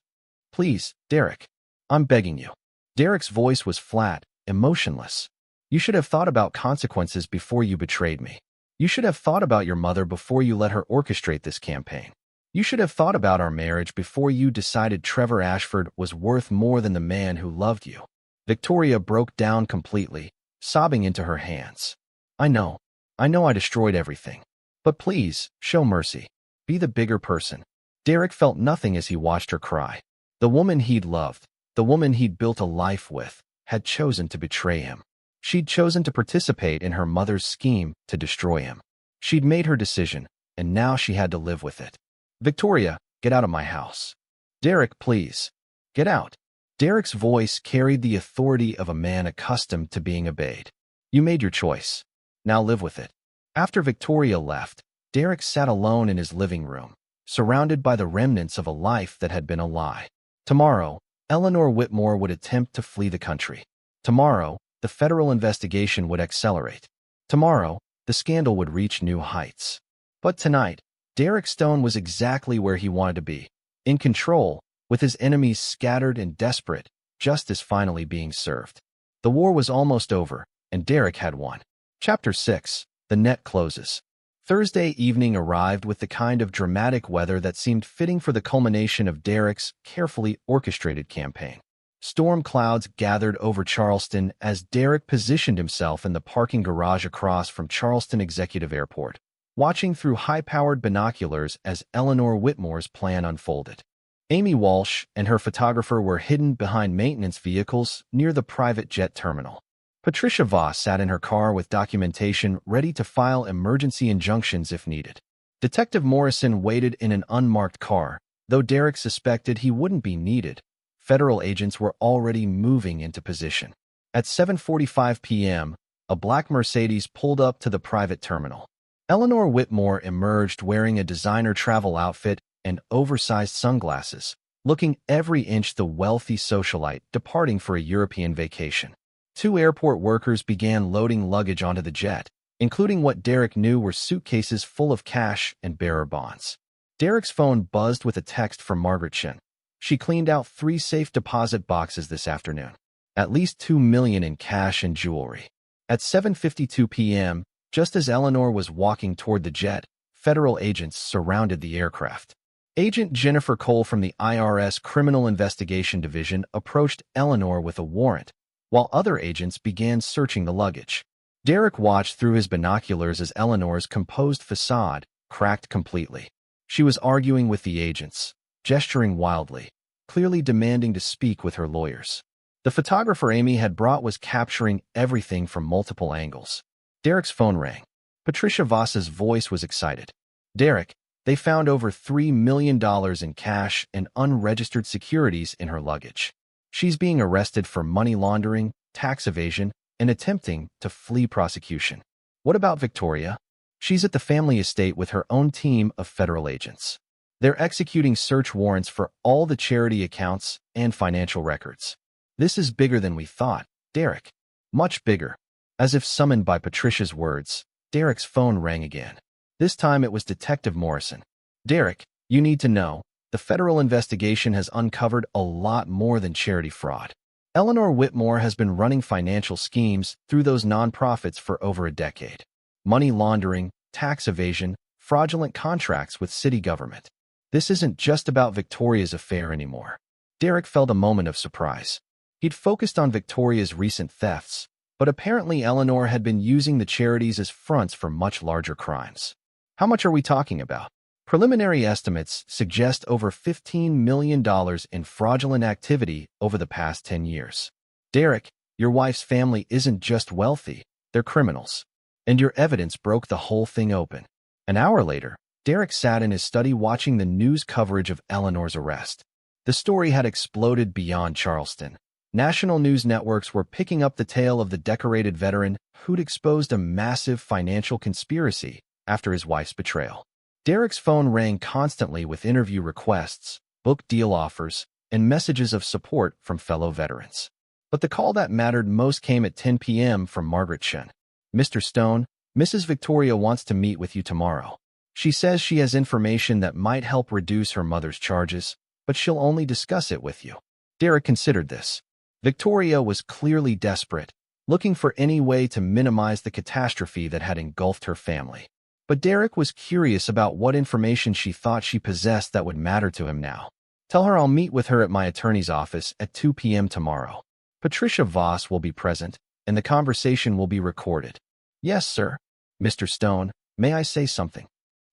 Please, Derek. I'm begging you. Derek's voice was flat, emotionless. You should have thought about consequences before you betrayed me. You should have thought about your mother before you let her orchestrate this campaign. You should have thought about our marriage before you decided Trevor Ashford was worth more than the man who loved you. Victoria broke down completely, sobbing into her hands. I know I destroyed everything. But please, show mercy. Be the bigger person. Derek felt nothing as he watched her cry. The woman he'd loved, the woman he'd built a life with, had chosen to betray him. She'd chosen to participate in her mother's scheme to destroy him. She'd made her decision, and now she had to live with it. Victoria, get out of my house. Derek, please. Get out. Derek's voice carried the authority of a man accustomed to being obeyed. You made your choice. Now live with it. After Victoria left, Derek sat alone in his living room, surrounded by the remnants of a life that had been a lie. Tomorrow, Eleanor Whitmore would attempt to flee the country. Tomorrow, the federal investigation would accelerate. Tomorrow, the scandal would reach new heights. But tonight, Derek Stone was exactly where he wanted to be, in control, with his enemies scattered and desperate, justice finally being served. The war was almost over, and Derek had won. Chapter 6. The Net Closes. Thursday evening arrived with the kind of dramatic weather that seemed fitting for the culmination of Derek's carefully orchestrated campaign. Storm clouds gathered over Charleston as Derek positioned himself in the parking garage across from Charleston Executive Airport, watching through high-powered binoculars as Eleanor Whitmore's plan unfolded. Amy Walsh and her photographer were hidden behind maintenance vehicles near the private jet terminal. Patricia Voss sat in her car with documentation ready to file emergency injunctions if needed. Detective Morrison waited in an unmarked car, though Derek suspected he wouldn't be needed. Federal agents were already moving into position. At 7:45 p.m., a black Mercedes pulled up to the private terminal. Eleanor Whitmore emerged wearing a designer travel outfit and oversized sunglasses, looking every inch the wealthy socialite departing for a European vacation. Two airport workers began loading luggage onto the jet, including what Derek knew were suitcases full of cash and bearer bonds. Derek's phone buzzed with a text from Margaret Shin. She cleaned out 3 safe deposit boxes this afternoon. At least $2 million in cash and jewelry. At 7:52 p.m., just as Eleanor was walking toward the jet, federal agents surrounded the aircraft. Agent Jennifer Cole from the IRS Criminal Investigation Division approached Eleanor with a warrant, while other agents began searching the luggage. Derek watched through his binoculars as Eleanor's composed facade cracked completely. She was arguing with the agents, gesturing wildly, clearly demanding to speak with her lawyers. The photographer Amy had brought was capturing everything from multiple angles. Derek's phone rang. Patricia Voss's voice was excited. Derek, they found over $3 million in cash and unregistered securities in her luggage. She's being arrested for money laundering, tax evasion, and attempting to flee prosecution. What about Victoria? She's at the family estate with her own team of federal agents. They're executing search warrants for all the charity accounts and financial records. This is bigger than we thought, Derek. Much bigger. As if summoned by Patricia's words, Derek's phone rang again. This time it was Detective Morrison. Derek, you need to know, the federal investigation has uncovered a lot more than charity fraud. Eleanor Whitmore has been running financial schemes through those nonprofits for over a decade. Money laundering, tax evasion, fraudulent contracts with city government. This isn't just about Victoria's affair anymore. Derek felt a moment of surprise. He'd focused on Victoria's recent thefts, but apparently Eleanor had been using the charities as fronts for much larger crimes. How much are we talking about? Preliminary estimates suggest over $15 million in fraudulent activity over the past 10 years. Derek, your wife's family isn't just wealthy, they're criminals. And your evidence broke the whole thing open. An hour later, Derek sat in his study watching the news coverage of Eleanor's arrest. The story had exploded beyond Charleston. National news networks were picking up the tale of the decorated veteran who'd exposed a massive financial conspiracy after his wife's betrayal. Derek's phone rang constantly with interview requests, book deal offers, and messages of support from fellow veterans. But the call that mattered most came at 10 p.m. from Margaret Shen. Mr. Stone, Mrs. Victoria wants to meet with you tomorrow. She says she has information that might help reduce her mother's charges, but she'll only discuss it with you. Derek considered this. Victoria was clearly desperate, looking for any way to minimize the catastrophe that had engulfed her family. But Derek was curious about what information she thought she possessed that would matter to him now. Tell her I'll meet with her at my attorney's office at 2 p.m. tomorrow. Patricia Voss will be present, and the conversation will be recorded. Yes, sir. Mr. Stone, may I say something?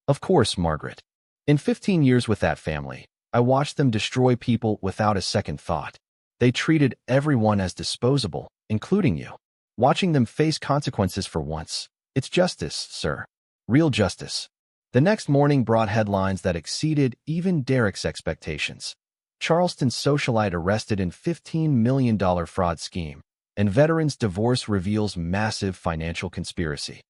Of course, Margaret. In 15 years with that family, I watched them destroy people without a second thought. They treated everyone as disposable, including you. Watching them face consequences for once. It's justice, sir. Real justice. The next morning brought headlines that exceeded even Derek's expectations. Charleston socialite arrested in $15 million fraud scheme, and veterans' divorce reveals massive financial conspiracy.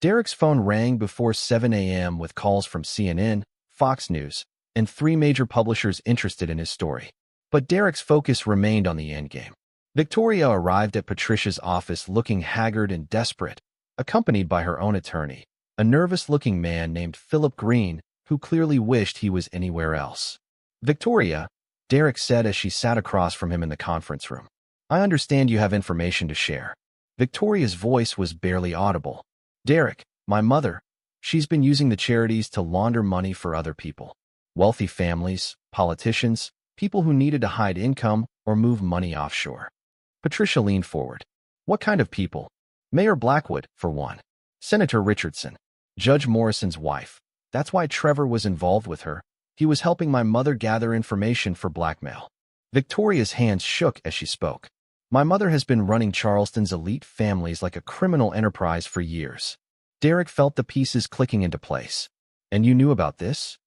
Derek's phone rang before 7 a.m. with calls from CNN, Fox News, and 3 major publishers interested in his story. But Derek's focus remained on the endgame. Victoria arrived at Patricia's office looking haggard and desperate, accompanied by her own attorney, a nervous-looking man named Philip Green, who clearly wished he was anywhere else. Victoria, Derek said as she sat across from him in the conference room. I understand you have information to share. Victoria's voice was barely audible. Derek, my mother, she's been using the charities to launder money for other people. Wealthy families, politicians, people who needed to hide income or move money offshore. Patricia leaned forward. What kind of people? Mayor Blackwood, for one. Senator Richardson. Judge Morrison's wife. That's why Trevor was involved with her. He was helping my mother gather information for blackmail. Victoria's hands shook as she spoke. My mother has been running Charleston's elite families like a criminal enterprise for years. Derek felt the pieces clicking into place. And you knew about this?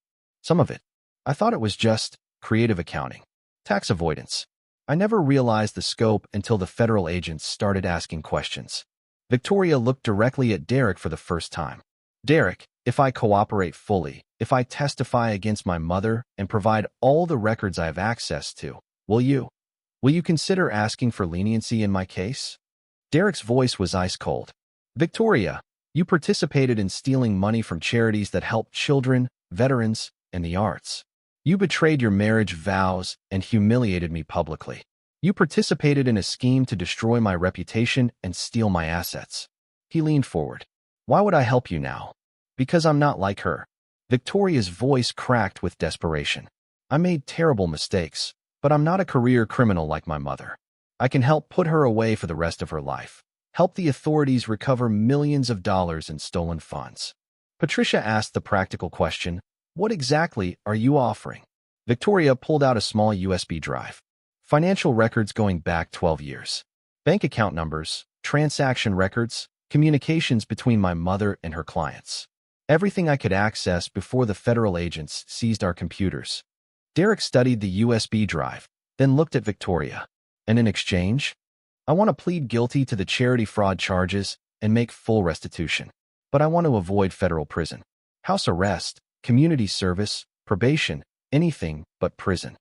Some of it. I thought it was just creative accounting. Tax avoidance. I never realized the scope until the federal agents started asking questions. Victoria looked directly at Derek for the first time. Derek, if I cooperate fully, if I testify against my mother and provide all the records I have access to, will you consider asking for leniency in my case? Derek's voice was ice cold. Victoria, you participated in stealing money from charities that help children, veterans, and the arts. You betrayed your marriage vows and humiliated me publicly. You participated in a scheme to destroy my reputation and steal my assets. He leaned forward. Why would I help you now? Because I'm not like her. Victoria's voice cracked with desperation. I made terrible mistakes, but I'm not a career criminal like my mother. I can help put her away for the rest of her life. Help the authorities recover millions of dollars in stolen funds. Patricia asked the practical question, what exactly are you offering? Victoria pulled out a small USB drive. Financial records going back 12 years. Bank account numbers, transaction records, communications between my mother and her clients. Everything I could access before the federal agents seized our computers. Derek studied the USB drive, then looked at Victoria. And in exchange? I want to plead guilty to the charity fraud charges and make full restitution. But I want to avoid federal prison. House arrest, community service, probation, anything but prison.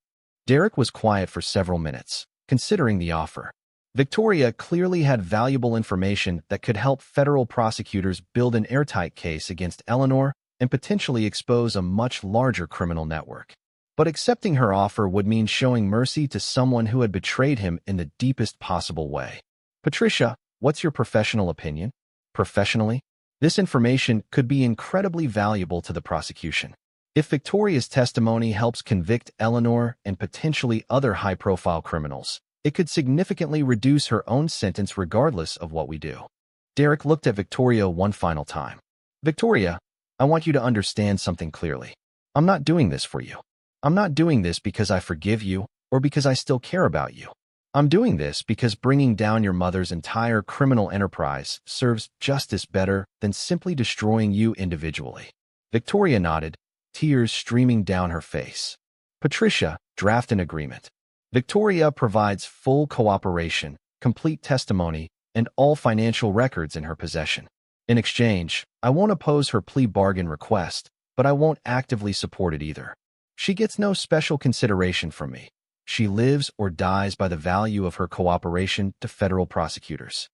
Derek was quiet for several minutes, considering the offer. Victoria clearly had valuable information that could help federal prosecutors build an airtight case against Eleanor and potentially expose a much larger criminal network. But accepting her offer would mean showing mercy to someone who had betrayed him in the deepest possible way. Patricia, what's your professional opinion? Professionally, this information could be incredibly valuable to the prosecution. If Victoria's testimony helps convict Eleanor and potentially other high-profile criminals, it could significantly reduce her own sentence regardless of what we do. Derek looked at Victoria one final time. Victoria, I want you to understand something clearly. I'm not doing this for you. I'm not doing this because I forgive you or because I still care about you. I'm doing this because bringing down your mother's entire criminal enterprise serves justice better than simply destroying you individually. Victoria nodded, tears streaming down her face. Patricia, draft an agreement. Victoria provides full cooperation, complete testimony, and all financial records in her possession. In exchange, I won't oppose her plea bargain request, but I won't actively support it either. She gets no special consideration from me. She lives or dies by the value of her cooperation to federal prosecutors.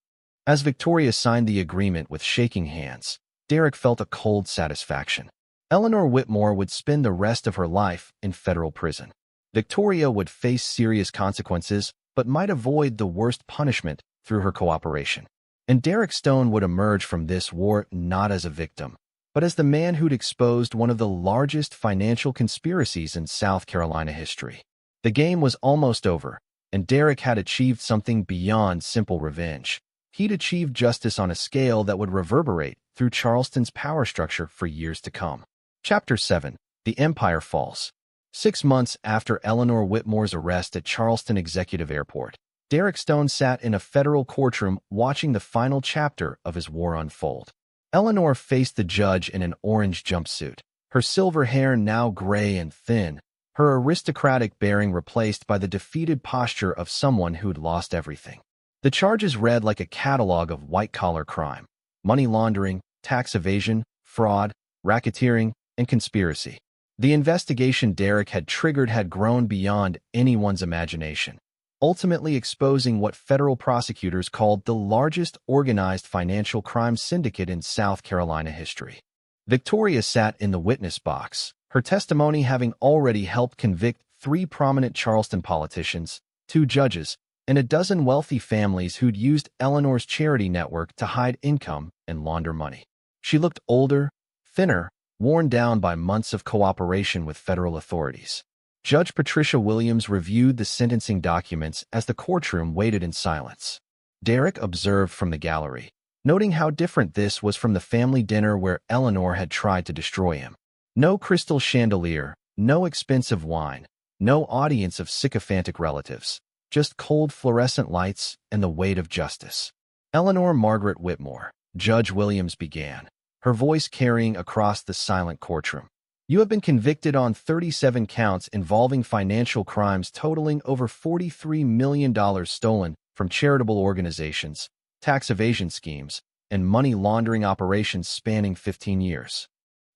As Victoria signed the agreement with shaking hands, Derek felt a cold satisfaction. Eleanor Whitmore would spend the rest of her life in federal prison. Victoria would face serious consequences, but might avoid the worst punishment through her cooperation. And Derek Stone would emerge from this war not as a victim, but as the man who'd exposed one of the largest financial conspiracies in South Carolina history. The game was almost over, and Derek had achieved something beyond simple revenge. He'd achieved justice on a scale that would reverberate through Charleston's power structure for years to come. Chapter 7. The Empire Falls. 6 months after Eleanor Whitmore's arrest at Charleston Executive Airport, Derek Stone sat in a federal courtroom watching the final chapter of his war unfold. Eleanor faced the judge in an orange jumpsuit, her silver hair now gray and thin, her aristocratic bearing replaced by the defeated posture of someone who'd lost everything. The charges read like a catalog of white-collar crime: money laundering, tax evasion, fraud, racketeering, and conspiracy. The investigation Derek had triggered had grown beyond anyone's imagination, ultimately exposing what federal prosecutors called the largest organized financial crime syndicate in South Carolina history. Victoria sat in the witness box, her testimony having already helped convict 3 prominent Charleston politicians, 2 judges, and a dozen wealthy families who'd used Eleanor's charity network to hide income and launder money. She looked older, thinner, worn down by months of cooperation with federal authorities. Judge Patricia Williams reviewed the sentencing documents as the courtroom waited in silence. Derek observed from the gallery, noting how different this was from the family dinner where Eleanor had tried to destroy him. No crystal chandelier, no expensive wine, no audience of sycophantic relatives, just cold fluorescent lights and the weight of justice. Eleanor Margaret Whitmore, Judge Williams began, her voice carrying across the silent courtroom. You have been convicted on 37 counts involving financial crimes totaling over $43 million stolen from charitable organizations, tax evasion schemes, and money laundering operations spanning 15 years.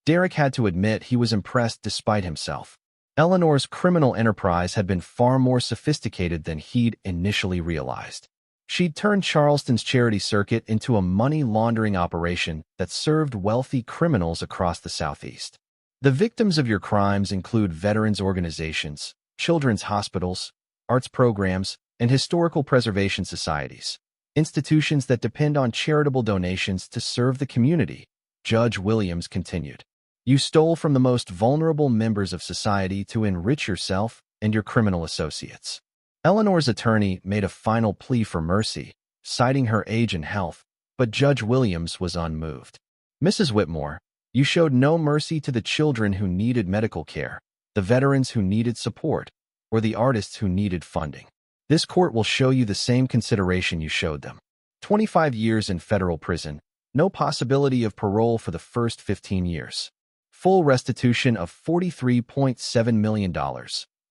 Derek had to admit he was impressed despite himself. Eleanor's criminal enterprise had been far more sophisticated than he'd initially realized. She'd turned Charleston's charity circuit into a money laundering operation that served wealthy criminals across the Southeast. The victims of your crimes include veterans organizations, children's hospitals, arts programs, and historical preservation societies, institutions that depend on charitable donations to serve the community, Judge Williams continued. You stole from the most vulnerable members of society to enrich yourself and your criminal associates. Eleanor's attorney made a final plea for mercy, citing her age and health, but Judge Williams was unmoved. Mrs. Whitmore, you showed no mercy to the children who needed medical care, the veterans who needed support, or the artists who needed funding. This court will show you the same consideration you showed them. 25 years in federal prison, no possibility of parole for the first 15 years. Full restitution of $43.7 million,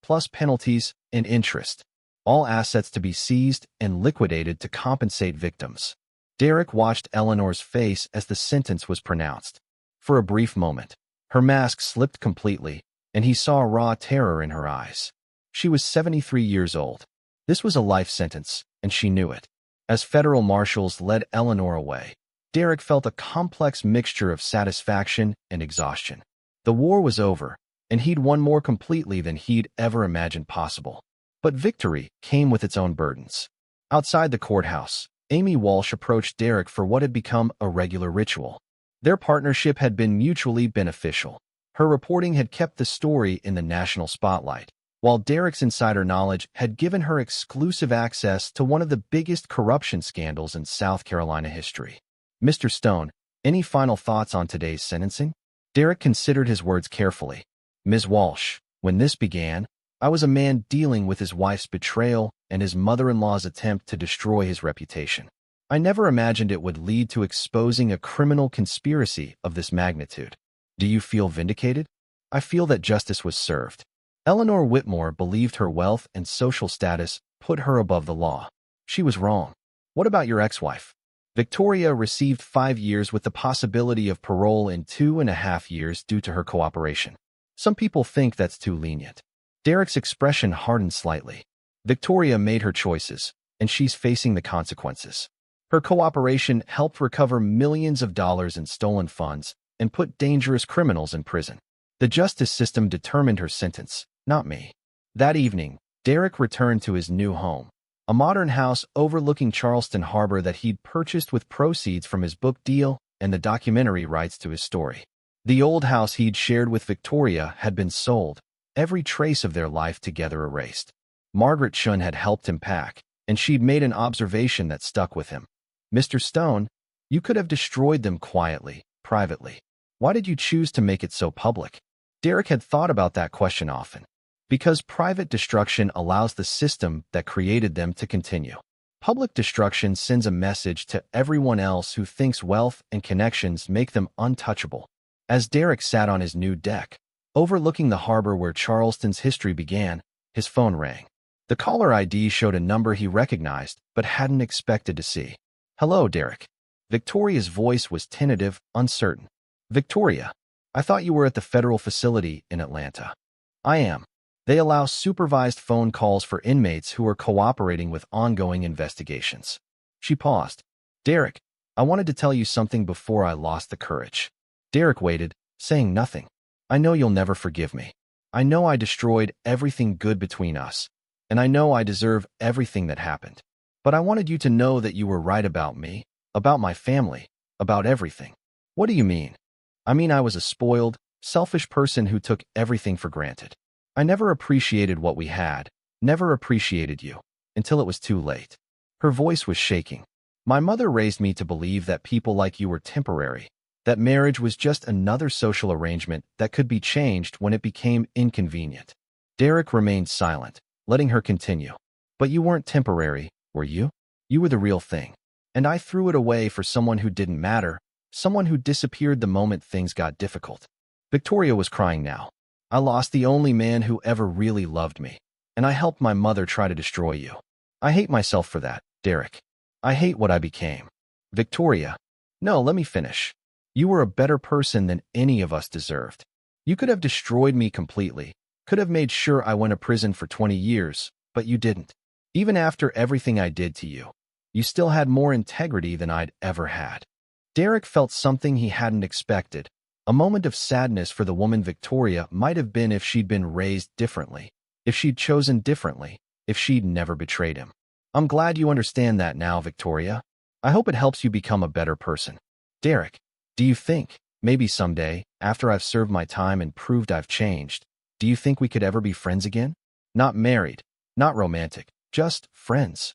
plus penalties and interest. All assets to be seized and liquidated to compensate victims. Derek watched Eleanor's face as the sentence was pronounced. For a brief moment, her mask slipped completely, and he saw raw terror in her eyes. She was 73 years old. This was a life sentence, and she knew it. As federal marshals led Eleanor away, Derek felt a complex mixture of satisfaction and exhaustion. The war was over, and he'd won more completely than he'd ever imagined possible. But victory came with its own burdens. Outside the courthouse, Amy Walsh approached Derek for what had become a regular ritual. Their partnership had been mutually beneficial. Her reporting had kept the story in the national spotlight, while Derek's insider knowledge had given her exclusive access to one of the biggest corruption scandals in South Carolina history. Mr. Stone, any final thoughts on today's sentencing? Derek considered his words carefully. Ms. Walsh, when this began, I was a man dealing with his wife's betrayal and his mother-in-law's attempt to destroy his reputation. I never imagined it would lead to exposing a criminal conspiracy of this magnitude. Do you feel vindicated? I feel that justice was served. Eleanor Whitmore believed her wealth and social status put her above the law. She was wrong. What about your ex-wife? Victoria received 5 years with the possibility of parole in 2.5 years due to her cooperation. Some people think that's too lenient. Derek's expression hardened slightly. Victoria made her choices, and she's facing the consequences. Her cooperation helped recover millions of dollars in stolen funds and put dangerous criminals in prison. The justice system determined her sentence, not me. That evening, Derek returned to his new home, a modern house overlooking Charleston Harbor that he'd purchased with proceeds from his book deal and the documentary rights to his story. The old house he'd shared with Victoria had been sold, every trace of their life together erased. Margaret Shun had helped him pack, and she'd made an observation that stuck with him. Mr. Stone, you could have destroyed them quietly, privately. Why did you choose to make it so public? Derek had thought about that question often. Because private destruction allows the system that created them to continue. Public destruction sends a message to everyone else who thinks wealth and connections make them untouchable. As Derek sat on his new deck, overlooking the harbor where Charleston's history began, his phone rang. The caller ID showed a number he recognized but hadn't expected to see. Hello, Derek. Victoria's voice was tentative, uncertain. Victoria, I thought you were at the federal facility in Atlanta. I am. They allow supervised phone calls for inmates who are cooperating with ongoing investigations. She paused. Derek, I wanted to tell you something before I lost the courage. Derek waited, saying nothing. I know you'll never forgive me. I know I destroyed everything good between us, and I know I deserve everything that happened. But I wanted you to know that you were right about me, about my family, about everything. What do you mean? I mean I was a spoiled, selfish person who took everything for granted. I never appreciated what we had, never appreciated you, until it was too late. Her voice was shaking. My mother raised me to believe that people like you were temporary, that marriage was just another social arrangement that could be changed when it became inconvenient. Derek remained silent, letting her continue. But you weren't temporary, were you? You were the real thing. And I threw it away for someone who didn't matter, someone who disappeared the moment things got difficult. Victoria was crying now. I lost the only man who ever really loved me, and I helped my mother try to destroy you. I hate myself for that, Derek. I hate what I became. Victoria. No, let me finish. You were a better person than any of us deserved. You could have destroyed me completely, could have made sure I went to prison for 20 years, but you didn't. Even after everything I did to you, you still had more integrity than I'd ever had. Derek felt something he hadn't expected. A moment of sadness for the woman Victoria might have been if she'd been raised differently, if she'd chosen differently, if she'd never betrayed him. I'm glad you understand that now, Victoria. I hope it helps you become a better person. Derek, do you think, maybe someday, after I've served my time and proved I've changed, do you think we could ever be friends again? Not married, not romantic, just friends.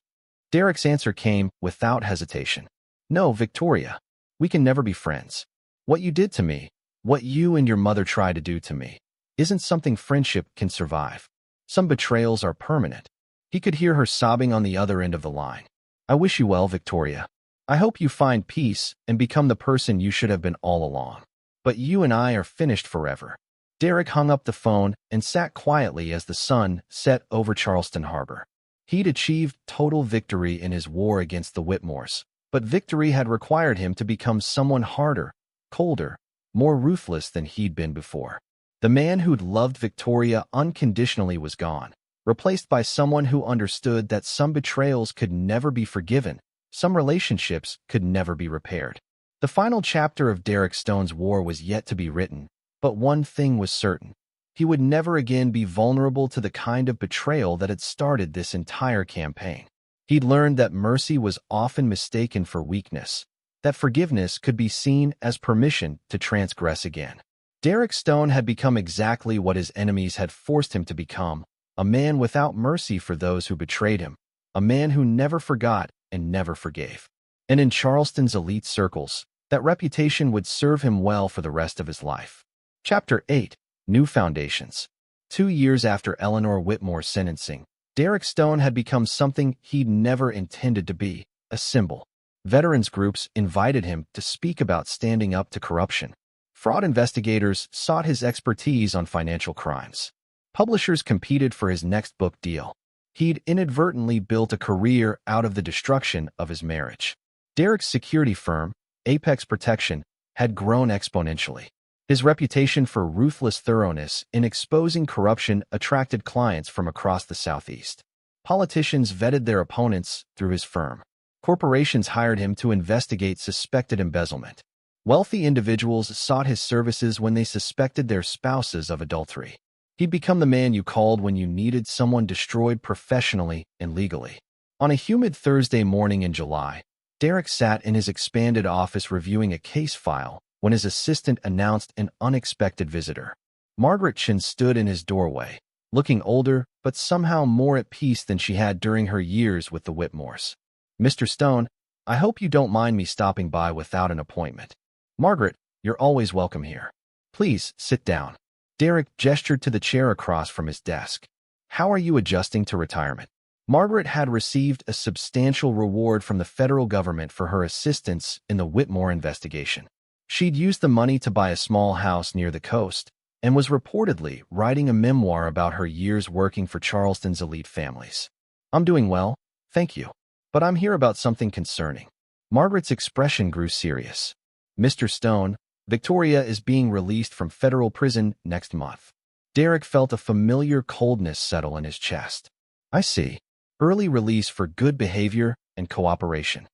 Derek's answer came without hesitation. No, Victoria, we can never be friends. What you did to me, what you and your mother tried to do to me, isn't something friendship can survive. Some betrayals are permanent. He could hear her sobbing on the other end of the line. I wish you well, Victoria. I hope you find peace and become the person you should have been all along. But you and I are finished forever. Derek hung up the phone and sat quietly as the sun set over Charleston Harbor. He'd achieved total victory in his war against the Whitmores, but victory had required him to become someone harder, colder, more ruthless than he'd been before. The man who'd loved Victoria unconditionally was gone, replaced by someone who understood that some betrayals could never be forgiven, some relationships could never be repaired. The final chapter of Derek Stone's war was yet to be written, but one thing was certain. He would never again be vulnerable to the kind of betrayal that had started this entire campaign. He'd learned that mercy was often mistaken for weakness, that forgiveness could be seen as permission to transgress again. Derek Stone had become exactly what his enemies had forced him to become, a man without mercy for those who betrayed him, a man who never forgot and never forgave. And in Charleston's elite circles, that reputation would serve him well for the rest of his life. Chapter 8. New Foundations. 2 years after Eleanor Whitmore's sentencing, Derek Stone had become something he'd never intended to be, a symbol. Veterans groups invited him to speak about standing up to corruption. Fraud investigators sought his expertise on financial crimes. Publishers competed for his next book deal. He'd inadvertently built a career out of the destruction of his marriage. Derek's security firm, Apex Protection, had grown exponentially. His reputation for ruthless thoroughness in exposing corruption attracted clients from across the Southeast. Politicians vetted their opponents through his firm. Corporations hired him to investigate suspected embezzlement. Wealthy individuals sought his services when they suspected their spouses of adultery. He'd become the man you called when you needed someone destroyed professionally and legally. On a humid Thursday morning in July, Derek sat in his expanded office reviewing a case file when his assistant announced an unexpected visitor. Margaret Chin stood in his doorway, looking older but somehow more at peace than she had during her years with the Whitmores. "Mr. Stone, I hope you don't mind me stopping by without an appointment." "Margaret, you're always welcome here. Please, sit down." Derek gestured to the chair across from his desk. "How are you adjusting to retirement?" Margaret had received a substantial reward from the federal government for her assistance in the Whitmore investigation. She'd used the money to buy a small house near the coast and was reportedly writing a memoir about her years working for Charleston's elite families. "I'm doing well, thank you. But I'm here about something concerning." Margaret's expression grew serious. "Mr. Stone, Victoria is being released from federal prison next month." Derek felt a familiar coldness settle in his chest. "I see. Early release for good behavior and cooperation."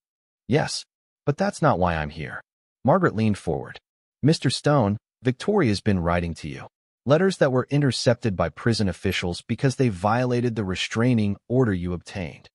"Yes, but that's not why I'm here." Margaret leaned forward. "Mr. Stone, Victoria's been writing to you. Letters that were intercepted by prison officials because they violated the restraining order you obtained."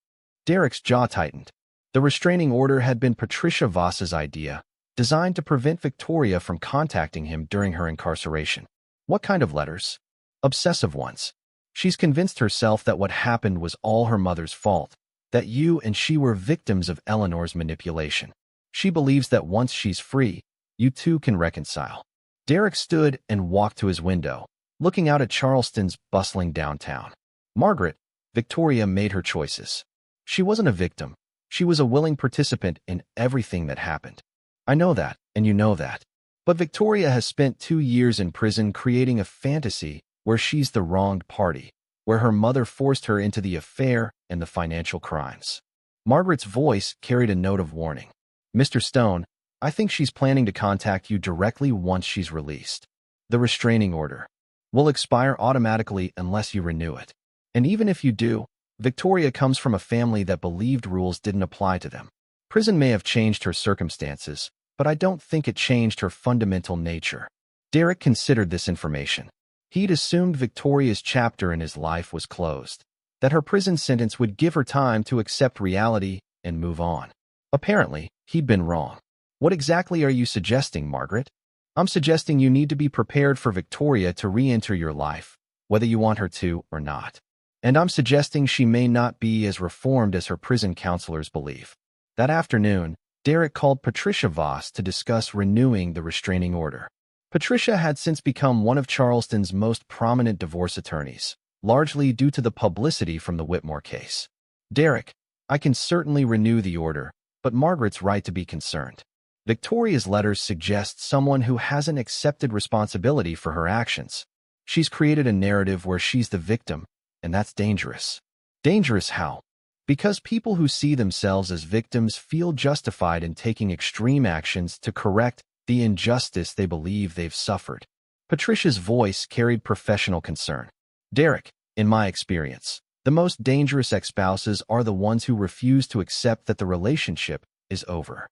Derek's jaw tightened. The restraining order had been Patricia Voss's idea, designed to prevent Victoria from contacting him during her incarceration. "What kind of letters?" "Obsessive ones. She's convinced herself that what happened was all her mother's fault, that you and she were victims of Eleanor's manipulation. She believes that once she's free, you two can reconcile." Derek stood and walked to his window, looking out at Charleston's bustling downtown. "Margaret, Victoria made her choices. She wasn't a victim. She was a willing participant in everything that happened. I know that, and you know that. But Victoria has spent 2 years in prison creating a fantasy where she's the wronged party, where her mother forced her into the affair and the financial crimes." Margaret's voice carried a note of warning. "Mr. Stone, I think she's planning to contact you directly once she's released. The restraining order will expire automatically unless you renew it. And even if you do, Victoria comes from a family that believed rules didn't apply to them. Prison may have changed her circumstances, but I don't think it changed her fundamental nature." Derek considered this information. He'd assumed Victoria's chapter in his life was closed, that her prison sentence would give her time to accept reality and move on. Apparently, he'd been wrong. "What exactly are you suggesting, Margaret?" "I'm suggesting you need to be prepared for Victoria to re-enter your life, whether you want her to or not. And I'm suggesting she may not be as reformed as her prison counselors believe." That afternoon, Derek called Patricia Voss to discuss renewing the restraining order. Patricia had since become one of Charleston's most prominent divorce attorneys, largely due to the publicity from the Whitmore case. "Derek, I can certainly renew the order, but Margaret's right to be concerned. Victoria's letters suggest someone who hasn't accepted responsibility for her actions. She's created a narrative where she's the victim, and that's dangerous." "Dangerous how?" "Because people who see themselves as victims feel justified in taking extreme actions to correct the injustice they believe they've suffered." Patricia's voice carried professional concern. "Derek, in my experience, The most dangerous ex-spouses are the ones who refuse to accept that the relationship is over.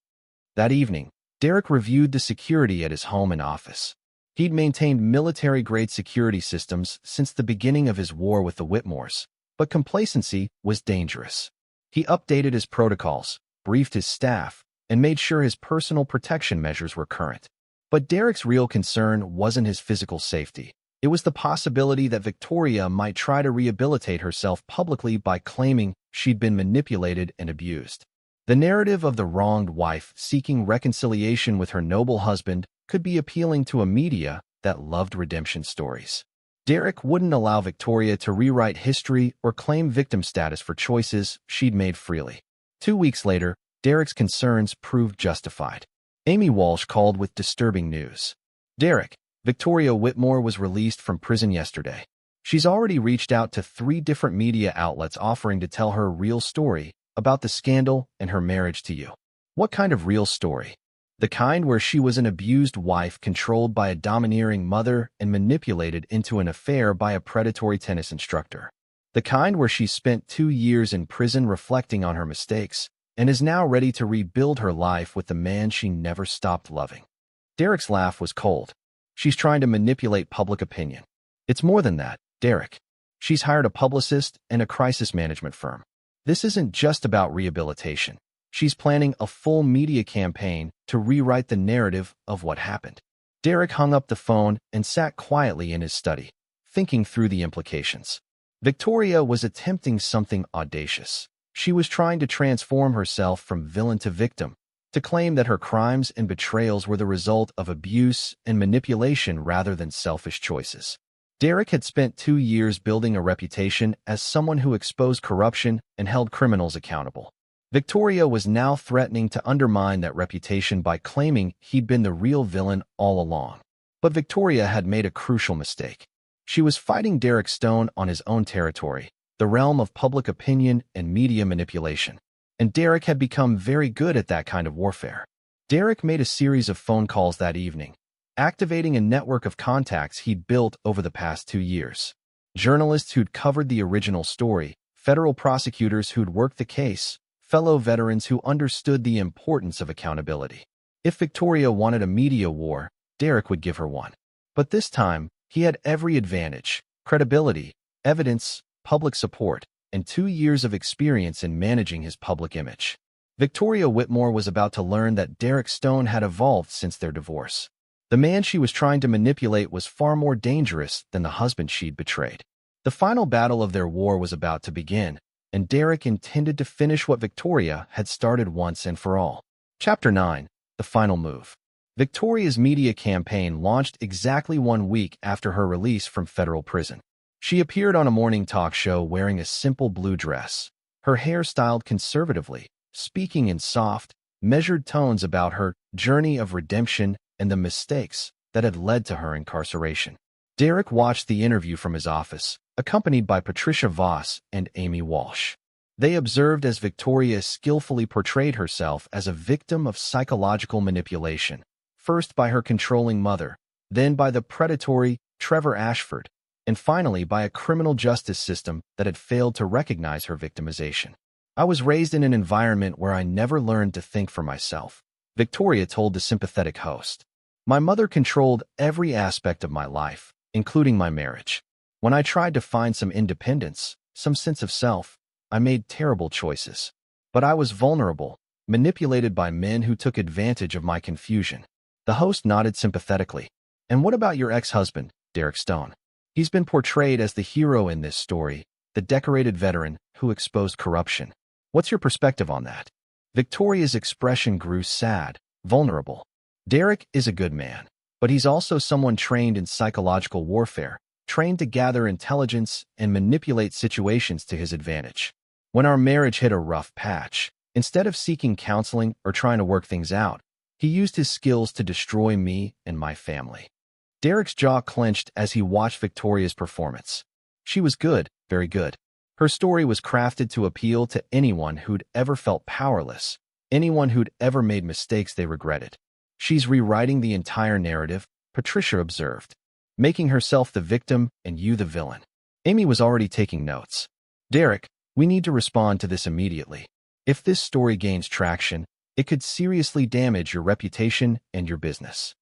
That evening, Derek reviewed the security at his home and office. He'd maintained military-grade security systems since the beginning of his war with the Whitmores, but complacency was dangerous. He updated his protocols, briefed his staff, and made sure his personal protection measures were current. But Derek's real concern wasn't his physical safety. It was the possibility that Victoria might try to rehabilitate herself publicly by claiming she'd been manipulated and abused. The narrative of the wronged wife seeking reconciliation with her noble husband could be appealing to a media that loved redemption stories. Derek wouldn't allow Victoria to rewrite history or claim victim status for choices she'd made freely. 2 weeks later, Derek's concerns proved justified. Amy Walsh called with disturbing news. Derek, Victoria Whitmore was released from prison yesterday. She's already reached out to 3 different media outlets offering to tell her real story about the scandal and her marriage to you. What kind of real story? The kind where she was an abused wife controlled by a domineering mother and manipulated into an affair by a predatory tennis instructor. The kind where she spent 2 years in prison reflecting on her mistakes and is now ready to rebuild her life with the man she never stopped loving. Derek's laugh was cold. She's trying to manipulate public opinion. It's more than that, Derek. She's hired a publicist and a crisis management firm. This isn't just about rehabilitation. She's planning a full media campaign to rewrite the narrative of what happened. Derek hung up the phone and sat quietly in his study, thinking through the implications. Victoria was attempting something audacious. She was trying to transform herself from villain to victim, to claim that her crimes and betrayals were the result of abuse and manipulation rather than selfish choices. Derek had spent 2 years building a reputation as someone who exposed corruption and held criminals accountable. Victoria was now threatening to undermine that reputation by claiming he'd been the real villain all along. But Victoria had made a crucial mistake. She was fighting Derek Stone on his own territory, the realm of public opinion and media manipulation. And Derek had become very good at that kind of warfare. Derek made a series of phone calls that evening, activating a network of contacts he'd built over the past 2 years. Journalists who'd covered the original story, federal prosecutors who'd worked the case, fellow veterans who understood the importance of accountability. If Victoria wanted a media war, Derek would give her one. But this time, he had every advantage: credibility, evidence, public support, and 2 years of experience in managing his public image. Victoria Whitmore was about to learn that Derek Stone had evolved since their divorce. The man she was trying to manipulate was far more dangerous than the husband she'd betrayed. The final battle of their war was about to begin, and Derek intended to finish what Victoria had started once and for all. Chapter 9. The Final Move. Victoria's media campaign launched exactly 1 week after her release from federal prison. She appeared on a morning talk show wearing a simple blue dress, her hair styled conservatively, speaking in soft, measured tones about her journey of redemption and the mistakes that had led to her incarceration. Derek watched the interview from his office, accompanied by Patricia Voss and Amy Walsh. They observed as Victoria skillfully portrayed herself as a victim of psychological manipulation, first by her controlling mother, then by the predatory Trevor Ashford, and finally by a criminal justice system that had failed to recognize her victimization. I was raised in an environment where I never learned to think for myself, Victoria told the sympathetic host. My mother controlled every aspect of my life, including my marriage. When I tried to find some independence, some sense of self, I made terrible choices. But I was vulnerable, manipulated by men who took advantage of my confusion. The host nodded sympathetically. And what about your ex-husband, Derek Stone? He's been portrayed as the hero in this story, the decorated veteran who exposed corruption. What's your perspective on that? Victoria's expression grew sad, vulnerable. Derek is a good man, but he's also someone trained in psychological warfare, trained to gather intelligence and manipulate situations to his advantage. When our marriage hit a rough patch, instead of seeking counseling or trying to work things out, he used his skills to destroy me and my family. Derek's jaw clenched as he watched Victoria's performance. She was good, very good. Her story was crafted to appeal to anyone who'd ever felt powerless, anyone who'd ever made mistakes they regretted. She's rewriting the entire narrative, Patricia observed, making herself the victim and you the villain. Amy was already taking notes. Derek, we need to respond to this immediately. If this story gains traction, it could seriously damage your reputation and your business.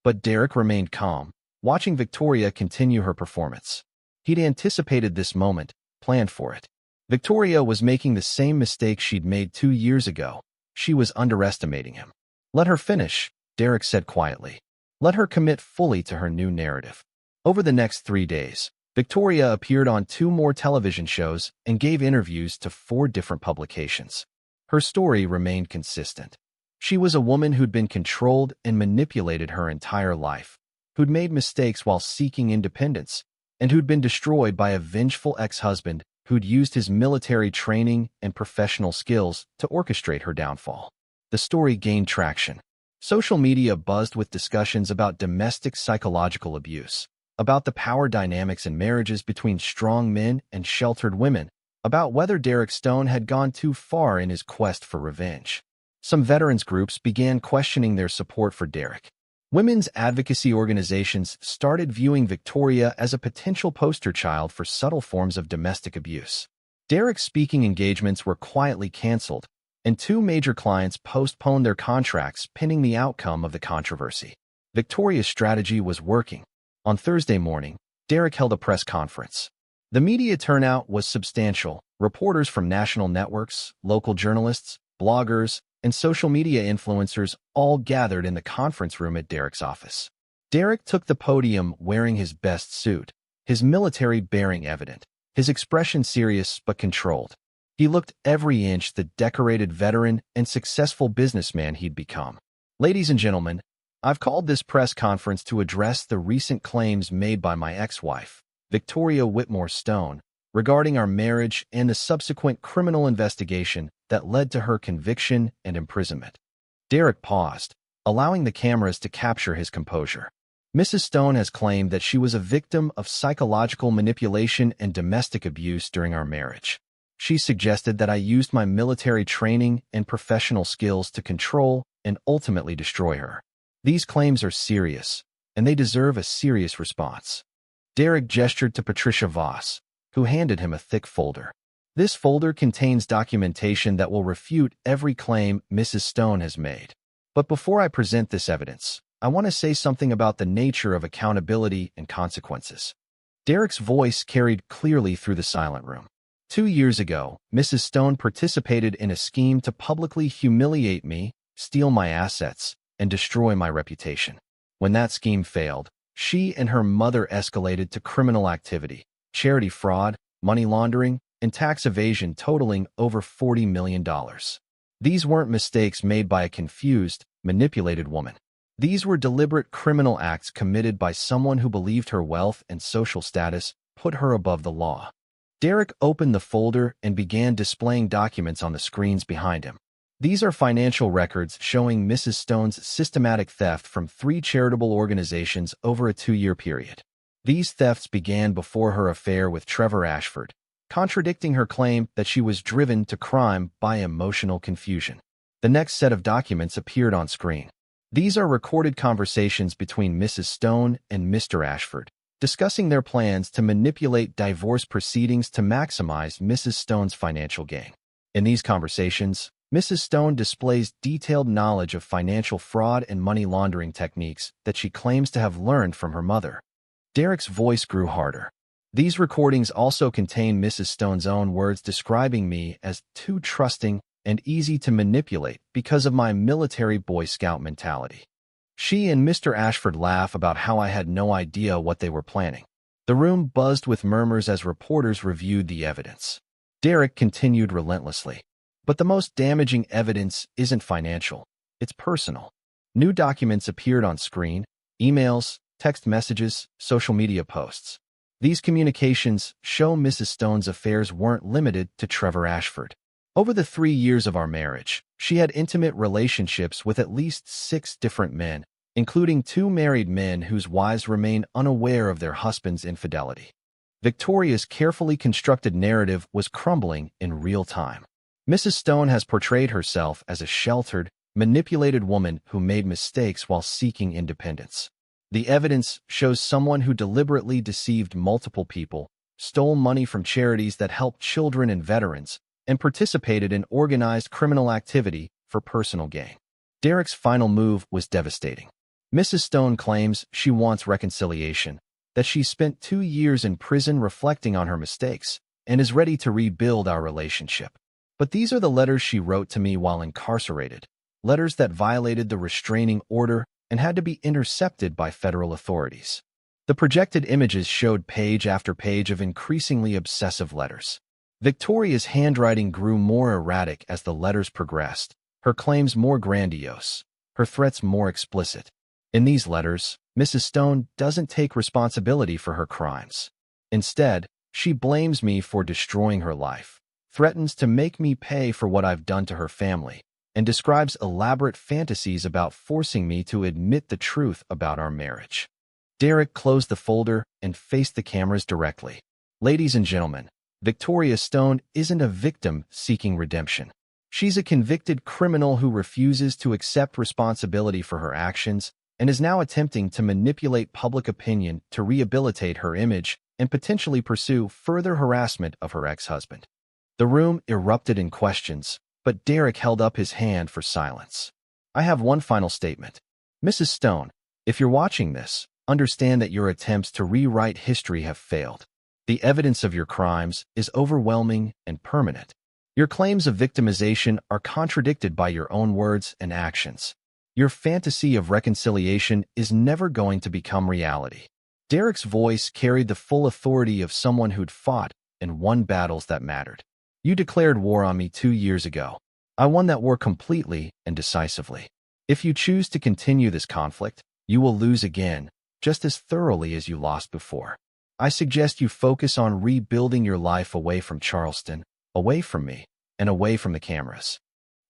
But Derek remained calm, watching Victoria continue her performance. He'd anticipated this moment, planned for it. Victoria was making the same mistake she'd made 2 years ago. She was underestimating him. Let her finish, Derek said quietly. Let her commit fully to her new narrative. Over the next 3 days, Victoria appeared on 2 more television shows and gave interviews to 4 different publications. Her story remained consistent. She was a woman who'd been controlled and manipulated her entire life, who'd made mistakes while seeking independence, and who'd been destroyed by a vengeful ex-husband who'd used his military training and professional skills to orchestrate her downfall. The story gained traction. Social media buzzed with discussions about domestic psychological abuse, about the power dynamics in marriages between strong men and sheltered women, about whether Derek Stone had gone too far in his quest for revenge. Some veterans groups began questioning their support for Derek. Women's advocacy organizations started viewing Victoria as a potential poster child for subtle forms of domestic abuse. Derek's speaking engagements were quietly canceled, and 2 major clients postponed their contracts pending the outcome of the controversy. Victoria's strategy was working. On Thursday morning, Derek held a press conference. The media turnout was substantial. Reporters from national networks, local journalists, bloggers, and social media influencers all gathered in the conference room at Derek's office. Derek took the podium wearing his best suit, his military bearing evident, his expression serious but controlled. He looked every inch the decorated veteran and successful businessman he'd become. Ladies and gentlemen, I've called this press conference to address the recent claims made by my ex-wife, Victoria Whitmore Stone, regarding our marriage and the subsequent criminal investigation that led to her conviction and imprisonment. Derek paused, allowing the cameras to capture his composure. Mrs. Stone has claimed that she was a victim of psychological manipulation and domestic abuse during our marriage. She suggested that I used my military training and professional skills to control and ultimately destroy her. These claims are serious, and they deserve a serious response. Derek gestured to Patricia Voss, who handed him a thick folder. This folder contains documentation that will refute every claim Mrs. Stone has made. But before I present this evidence, I want to say something about the nature of accountability and consequences. Derek's voice carried clearly through the silent room. 2 years ago, Mrs. Stone participated in a scheme to publicly humiliate me, steal my assets, and destroy my reputation. When that scheme failed, she and her mother escalated to criminal activity, charity fraud, money laundering, and tax evasion totaling over $40 million. These weren't mistakes made by a confused, manipulated woman. These were deliberate criminal acts committed by someone who believed her wealth and social status put her above the law. Derek opened the folder and began displaying documents on the screens behind him. These are financial records showing Mrs. Stone's systematic theft from 3 charitable organizations over a 2-year period. These thefts began before her affair with Trevor Ashford, contradicting her claim that she was driven to crime by emotional confusion. The next set of documents appeared on screen. These are recorded conversations between Mrs. Stone and Mr. Ashford, discussing their plans to manipulate divorce proceedings to maximize Mrs. Stone's financial gain. In these conversations, Mrs. Stone displays detailed knowledge of financial fraud and money laundering techniques that she claims to have learned from her mother. Derek's voice grew harder. These recordings also contain Mrs. Stone's own words describing me as too trusting and easy to manipulate because of my military Boy Scout mentality. She and Mr. Ashford laugh about how I had no idea what they were planning. The room buzzed with murmurs as reporters reviewed the evidence. Derek continued relentlessly. But the most damaging evidence isn't financial. It's personal. New documents appeared on screen: emails, text messages, social media posts. These communications show Mrs. Stone's affairs weren't limited to Trevor Ashford. Over the 3 years of our marriage, she had intimate relationships with at least 6 different men, including 2 married men whose wives remain unaware of their husband's infidelity. Victoria's carefully constructed narrative was crumbling in real time. Mrs. Stone has portrayed herself as a sheltered, manipulated woman who made mistakes while seeking independence. The evidence shows someone who deliberately deceived multiple people, stole money from charities that helped children and veterans, and participated in organized criminal activity for personal gain. Derek's final move was devastating. Mrs. Stone claims she wants reconciliation, that she spent 2 years in prison reflecting on her mistakes, and is ready to rebuild our relationship. But these are the letters she wrote to me while incarcerated, letters that violated the restraining order and had to be intercepted by federal authorities. The projected images showed page after page of increasingly obsessive letters. Victoria's handwriting grew more erratic as the letters progressed, her claims more grandiose, her threats more explicit. In these letters, Mrs. Stone doesn't take responsibility for her crimes. Instead, she blames me for destroying her life, threatens to make me pay for what I've done to her family, and describes elaborate fantasies about forcing me to admit the truth about our marriage. Derek closed the folder and faced the cameras directly. Ladies and gentlemen, Victoria Stone isn't a victim seeking redemption. She's a convicted criminal who refuses to accept responsibility for her actions and is now attempting to manipulate public opinion to rehabilitate her image and potentially pursue further harassment of her ex-husband. The room erupted in questions, but Derek held up his hand for silence. I have one final statement. Mrs. Stone, if you're watching this, understand that your attempts to rewrite history have failed. The evidence of your crimes is overwhelming and permanent. Your claims of victimization are contradicted by your own words and actions. Your fantasy of reconciliation is never going to become reality. Derek's voice carried the full authority of someone who'd fought and won battles that mattered. You declared war on me 2 years ago. I won that war completely and decisively. If you choose to continue this conflict, you will lose again, just as thoroughly as you lost before. I suggest you focus on rebuilding your life away from Charleston, away from me, and away from the cameras.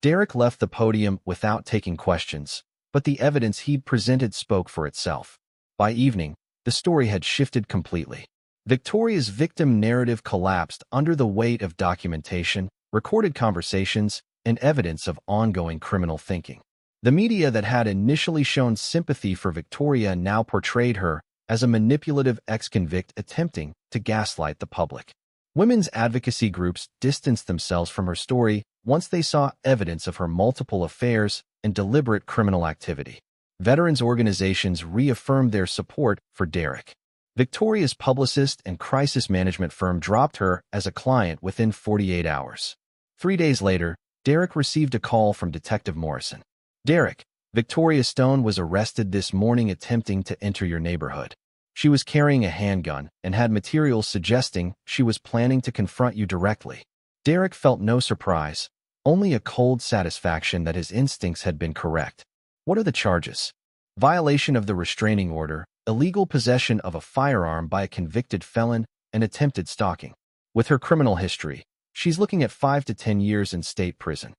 Derek left the podium without taking questions, but the evidence he'd presented spoke for itself. By evening, the story had shifted completely. Victoria's victim narrative collapsed under the weight of documentation, recorded conversations, and evidence of ongoing criminal thinking. The media that had initially shown sympathy for Victoria now portrayed her as a manipulative ex-convict attempting to gaslight the public. Women's advocacy groups distanced themselves from her story once they saw evidence of her multiple affairs and deliberate criminal activity. Veterans organizations reaffirmed their support for Derek. Victoria's publicist and crisis management firm dropped her as a client within 48 hours. 3 days later, Derek received a call from Detective Morrison. Derek, Victoria Stone was arrested this morning attempting to enter your neighborhood. She was carrying a handgun and had materials suggesting she was planning to confront you directly. Derek felt no surprise, only a cold satisfaction that his instincts had been correct. What are the charges? Violation of the restraining order, illegal possession of a firearm by a convicted felon, and attempted stalking. With her criminal history, she's looking at 5 to 10 years in state prison.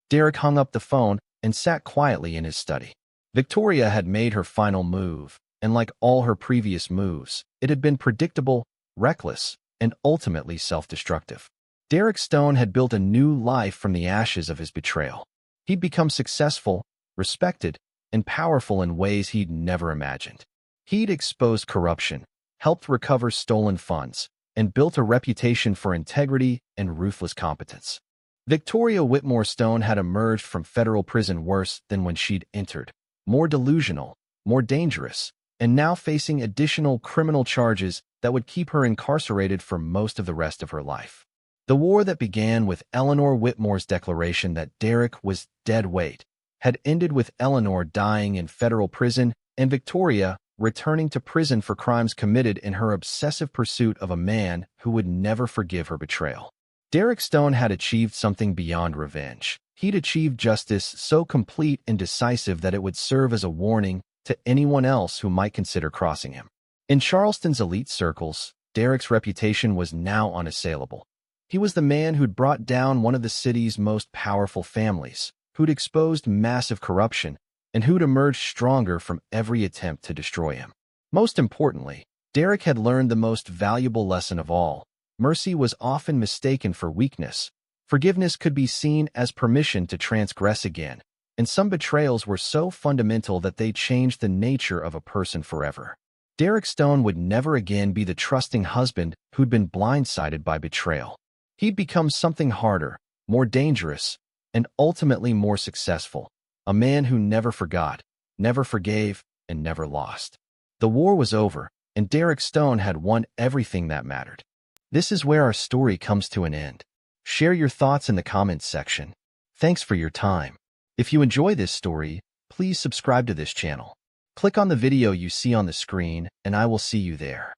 Derek hung up the phone and sat quietly in his study. Victoria had made her final move, and like all her previous moves, it had been predictable, reckless, and ultimately self-destructive. Derek Stone had built a new life from the ashes of his betrayal. He'd become successful, respected, and powerful in ways he'd never imagined. He'd exposed corruption, helped recover stolen funds, and built a reputation for integrity and ruthless competence. Victoria Whitmore Stone had emerged from federal prison worse than when she'd entered, more delusional, more dangerous, and now facing additional criminal charges that would keep her incarcerated for most of the rest of her life. The war that began with Eleanor Whitmore's declaration that Derek was dead weight had ended with Eleanor dying in federal prison and Victoria returning to prison for crimes committed in her obsessive pursuit of a man who would never forgive her betrayal. Derek Stone had achieved something beyond revenge. He'd achieved justice so complete and decisive that it would serve as a warning to anyone else who might consider crossing him. In Charleston's elite circles, Derek's reputation was now unassailable. He was the man who'd brought down one of the city's most powerful families, who'd exposed massive corruption, and who'd emerged stronger from every attempt to destroy him. Most importantly, Derek had learned the most valuable lesson of all. Mercy was often mistaken for weakness. Forgiveness could be seen as permission to transgress again, and some betrayals were so fundamental that they changed the nature of a person forever. Derek Stone would never again be the trusting husband who'd been blindsided by betrayal. He'd become something harder, more dangerous, and ultimately more successful. A man who never forgot, never forgave, and never lost. The war was over, and Derek Stone had won everything that mattered. This is where our story comes to an end. Share your thoughts in the comments section. Thanks for your time. If you enjoy this story, please subscribe to this channel. Click on the video you see on the screen, and I will see you there.